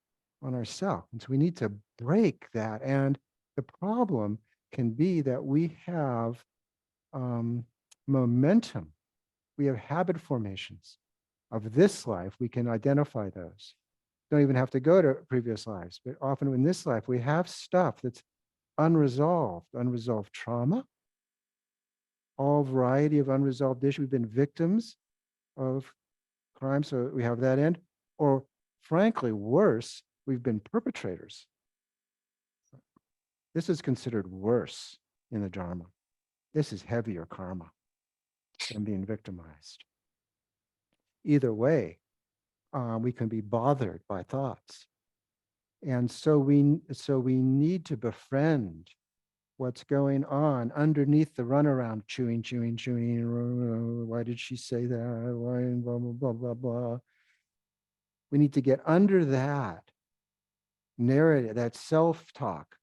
on ourself. And so we need to break that. And the problem can be that we have momentum. We have habit formations of this life. We can identify those. Don't even have to go to previous lives, but often in this life, we have stuff that's unresolved trauma, all variety of unresolved issues. We've been victims of crime, so we have that end. Or frankly, worse, we've been perpetrators. This is considered worse in the Dharma. This is heavier karma than being victimized. Either way, we can be bothered by thoughts. And so we need to befriend what's going on underneath the runaround, chewing. Why did she say that? Why, blah, blah, blah, blah, blah. We need to get under that narrative, that self-talk,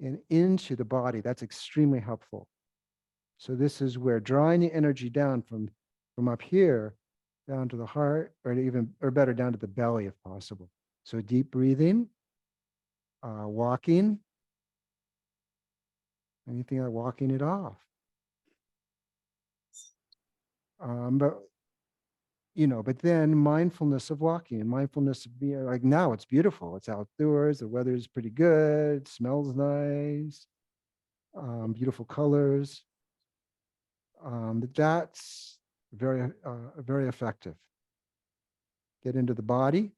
and into the body. That's extremely helpful. So this is where drawing the energy down from up here down to the heart, or better, down to the belly if possible. So deep breathing, walking, anything like walking it off. But then mindfulness of walking and mindfulness of being like, now it's beautiful. It's outdoors. The weather is pretty good. Smells nice. Beautiful colors. That's very, very effective. Get into the body.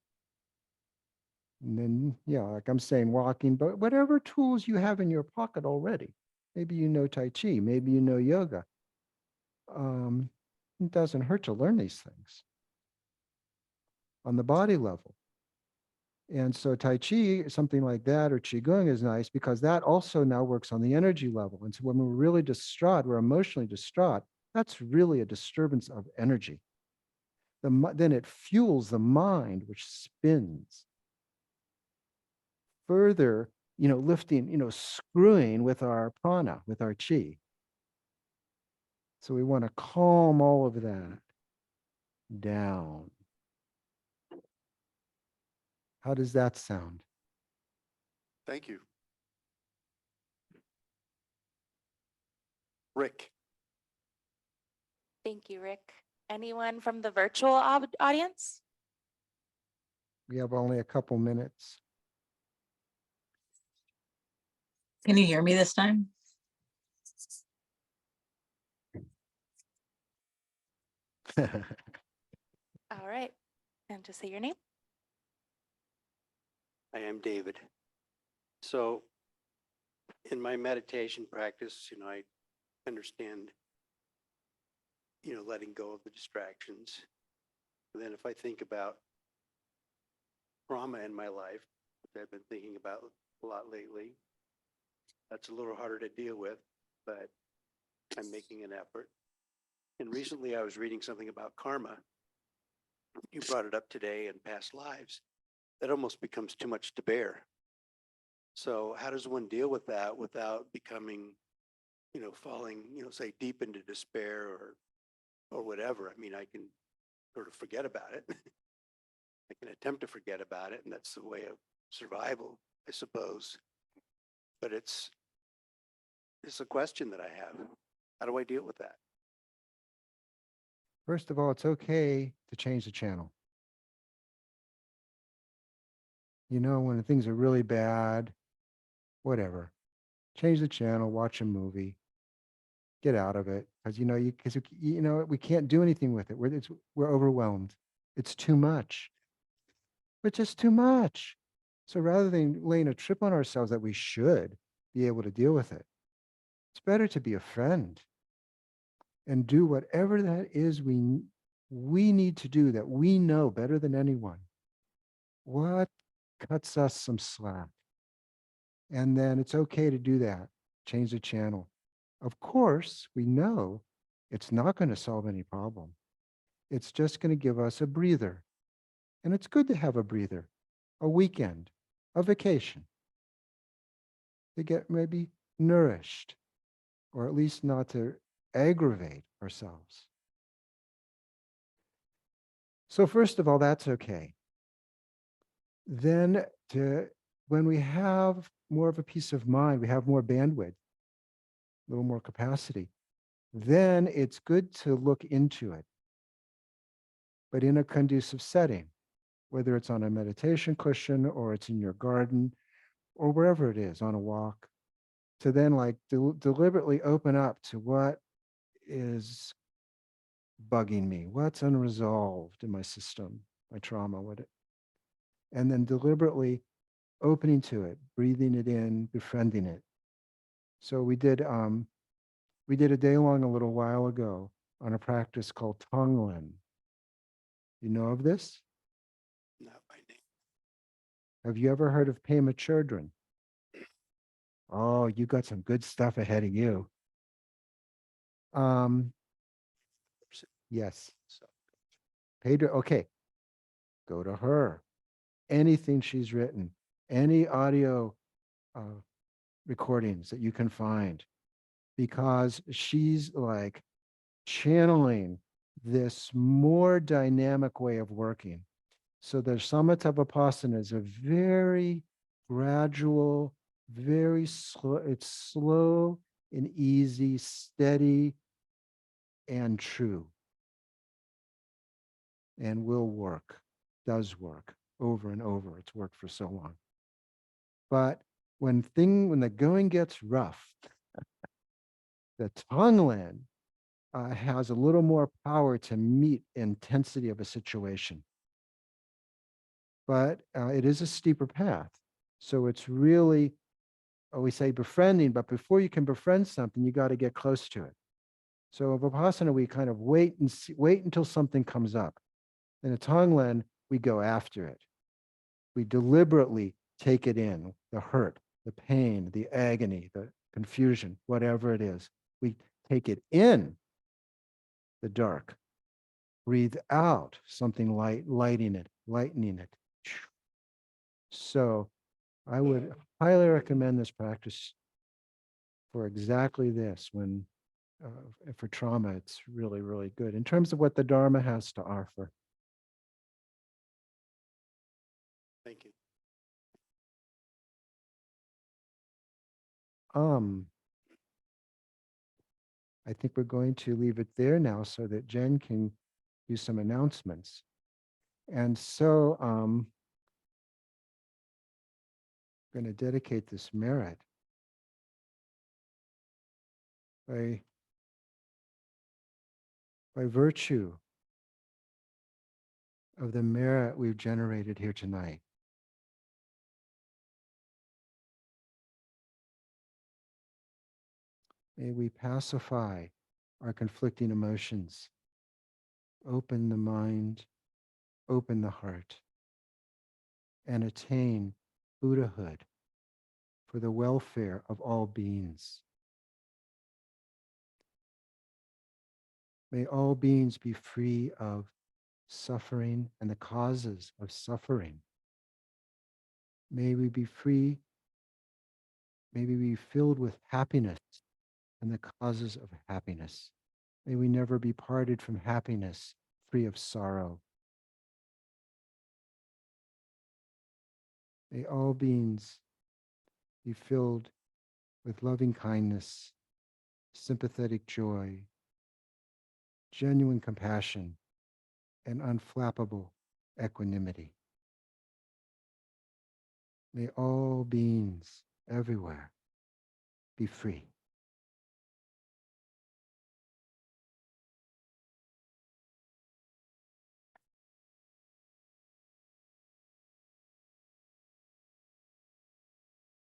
And then, like I'm saying, walking, but whatever tools you have in your pocket already. Maybe you know Tai Chi, maybe you know yoga. It doesn't hurt to learn these things on the body level. And so Tai Chi, something like that, or Qigong is nice because that also now works on the energy level. And so when we're really distraught, we're emotionally distraught, that's really a disturbance of energy. Then it fuels the mind, which spins. Further, lifting, screwing with our prana, with our chi. So we want to calm all of that down. How does that sound? Thank you. Rick. Thank you, Rick. Anyone from the virtual audience? We have only a couple minutes. Can you hear me this time? All right. And just say your name. I am David. So in my meditation practice, I understand, letting go of the distractions. And then if I think about trauma in my life, which I've been thinking about a lot lately, that's a little harder to deal with, but I'm making an effort. And recently I was reading something about karma. You brought it up today in past lives. That almost becomes too much to bear. So how does one deal with that without becoming, falling, say deep into despair or whatever? I mean, I can sort of forget about it. I can attempt to forget about it, and that's the way of survival, I suppose. But it's a question that I have. How do I deal with that? First of all, it's okay to change the channel. When things are really bad, whatever, change the channel, watch a movie, get out of it. Because, we can't do anything with it. We're overwhelmed. It's too much. It's just too much. So rather than laying a trip on ourselves that we should be able to deal with it, it's better to be a friend and do whatever that is we need to do that we know better than anyone. What cuts us some slack? And then it's okay to do that. Change the channel. Of course, we know it's not going to solve any problem. It's just going to give us a breather. And it's good to have a breather, a weekend, a vacation, to get maybe nourished, or at least not to aggravate ourselves. So first of all, that's okay. Then when we have more of a peace of mind, we have more bandwidth, a little more capacity, then it's good to look into it, but in a conducive setting, whether it's on a meditation cushion or it's in your garden or wherever it is, on a walk, to then deliberately open up to what is bugging me, what's unresolved in my system, my trauma, and then deliberately opening to it, breathing it in, befriending it. So we did a day long a little while ago on a practice called Tonglen. You know of this? Not by name. Have you ever heard of Pema Chodron? Oh, you got some good stuff ahead of you. Yes. So Pedro, okay. Go to her. Anything she's written, any audio recordings that you can find, because she's like channeling this more dynamic way of working. So the Samatha Vipassana is a very gradual, very slow, it's slow and easy, steady and true. And will work, does work over and over. It's worked for so long. But when the going gets rough, the Tonglen has a little more power to meet intensity of a situation. But it is a steeper path. So it's really, we say befriending, but before you can befriend something, you got to get close to it. So of Vipassana, we kind of wait until something comes up. In a Tonglen, we go after it. We deliberately take it in, the hurt, the pain, the agony, the confusion, whatever it is. We take it in, the dark. Breathe out something light, lightening it. So I would highly recommend this practice for exactly this. When for trauma, it's really, really good in terms of what the Dharma has to offer. thank you. I think we're going to leave it there now so that Jen can do some announcements. And so I'm going to dedicate this merit by virtue of the merit we've generated here tonight. May we pacify our conflicting emotions, open the mind, open the heart, and attain Buddhahood for the welfare of all beings. May all beings be free of suffering and the causes of suffering. May we be free, may we be filled with happiness and the causes of happiness. May we never be parted from happiness, free of sorrow. May all beings be filled with loving kindness, sympathetic joy, genuine compassion, and unflappable equanimity. May all beings everywhere be free.